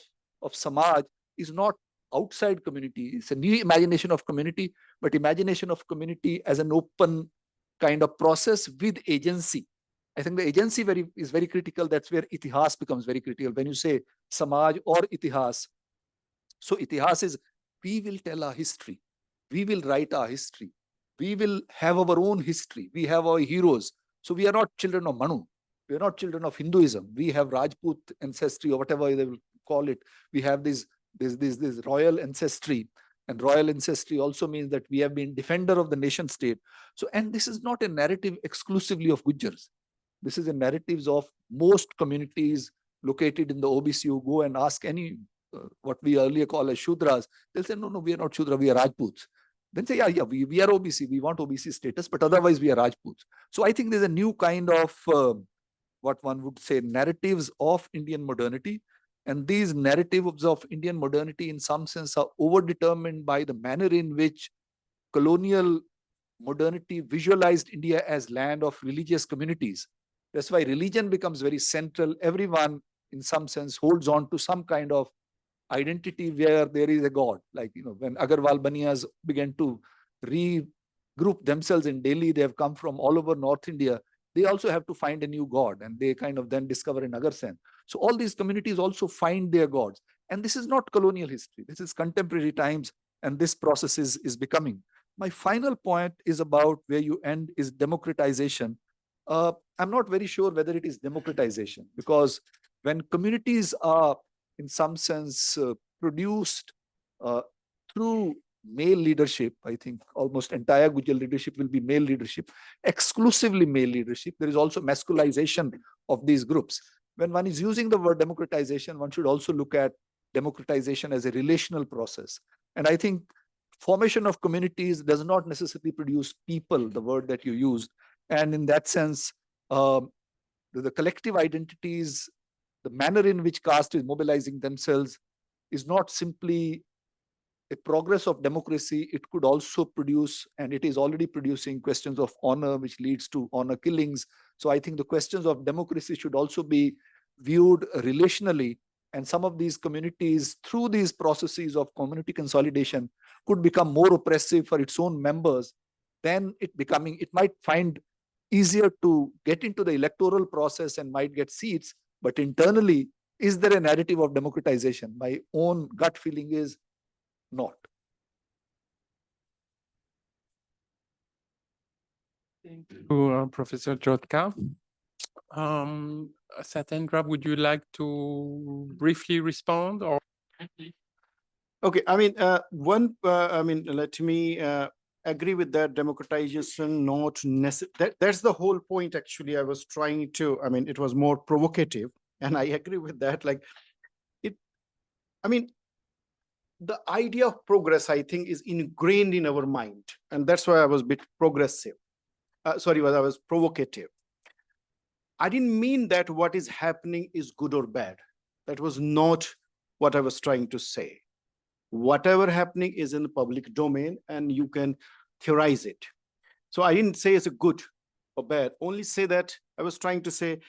Samaj is not outside community. It's a new imagination of community, but imagination of community as an open kind of process with agency. I think the agency is very critical. That's where itihas becomes very critical. When you say Samaj or itihas, so itihas is, we will tell our history, we will write our history, we will have our own history, we have our heroes. So we are not children of Manu, we are not children of Hinduism. We have Rajput ancestry or whatever they will call it. We have this royal ancestry, and royal ancestry also means that we have been defender of the nation state. So, and this is not a narrative exclusively of Gujars. This is a narratives of most communities located in the OBC. You go and ask any what we earlier call as Shudras, they'll say, no, we are not Shudra, we are Rajputs. Then say, yeah, we are OBC, we want OBC status, but otherwise we are Rajputs. So I think there's a new kind of, what one would say, narratives of Indian modernity. And these narratives of Indian modernity in some sense are overdetermined by the manner in which colonial modernity visualized India as land of religious communities. That's why religion becomes very central. Everyone in some sense holds on to some kind of identity where there is a god. Like, when Agarwal Baniyas began to regroup themselves in Delhi, they have come from all over North India. They also have to find a new god, and they kind of then discover a Nagar Sen. So all these communities also find their gods. And this is not colonial history. This is contemporary times, and this process is becoming. My final point is about where you end is democratization. I'm not very sure whether it is democratization, because when communities are in some sense produced through male leadership, I think almost entire Gujar leadership will be male leadership, exclusively male leadership. There is also masculization of these groups. When one is using the word democratization, one should also look at democratization as a relational process. And I think formation of communities does not necessarily produce people, the word that you used. And in that sense, the collective identities, the manner in which caste is mobilizing themselves is not simply a progress of democracy. It could also produce, and it is already producing, questions of honor, which leads to honor killings. So I think the questions of democracy should also be viewed relationally. And some of these communities, through these processes of community consolidation, could become more oppressive for its own members. Then it might find easier to get into the electoral process and might get seats. But internally, is there a narrative of democratization? My own gut feeling is not. Thank you, Professor Jotka. Satendra, would you like to briefly respond? Or Okay, let me agree with that. Democratization, not necessary. That's the whole point, actually. I was trying to, it was more provocative, and I agree with that. The idea of progress, I think, is ingrained in our mind. And that's why I was a bit progressive. I was provocative. I didn't mean that what is happening is good or bad. That was not what I was trying to say. Whatever happening is in the public domain, and you can theorize it. So I didn't say it's a good or bad, only say that I was trying to say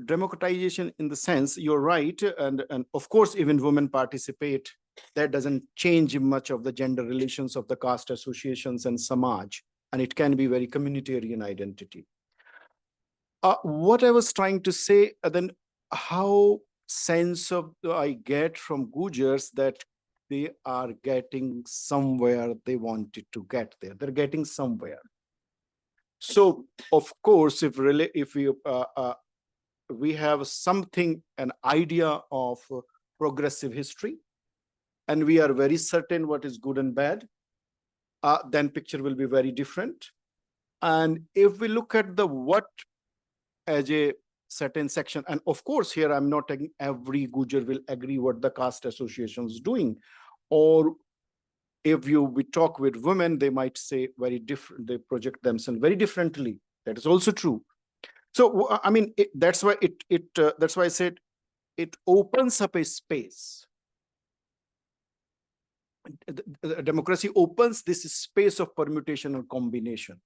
democratization in the sense, you're right, and of course, even women participate. That doesn't change much of the gender relations of the caste associations and Samaj, and it can be very communitarian identity. What I was trying to say, then how sense of I get from Gujars that they are getting somewhere they wanted to get there. They're getting somewhere. So, of course, if we we have something, an idea of progressive history, and we are very certain what is good and bad, then picture will be very different. And if we look at the what as a certain section, and of course here I'm not taking every Gujar will agree what the caste association is doing, or if we talk with women, they might say very different, they project themselves very differently. That is also true. So I mean, that's why that's why I said it opens up a space. Democracy opens this space of permutation and combination,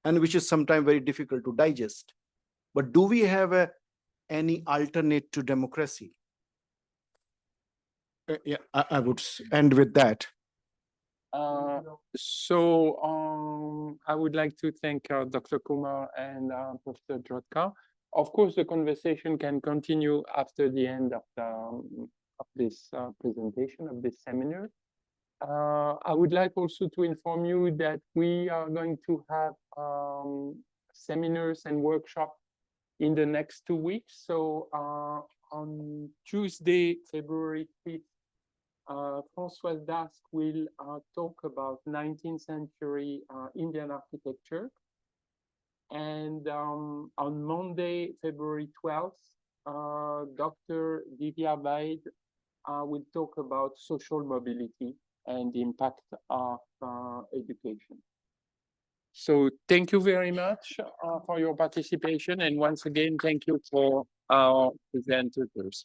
and which is sometimes very difficult to digest. But do we have any alternate to democracy? Yeah, I would end with that. I would like to thank Dr. Kumar and Professor Jodka. Of course, the conversation can continue after the end of this presentation, of this seminar. I would like also to inform you that we are going to have seminars and workshops in the next 2 weeks. So on Tuesday, February 5th, Françoise Dasque will talk about 19th century Indian architecture. And on Monday, February 12th, Dr. Divya Vaid will talk about social mobility and the impact of education. So thank you very much for your participation. And once again, thank you for our presenters.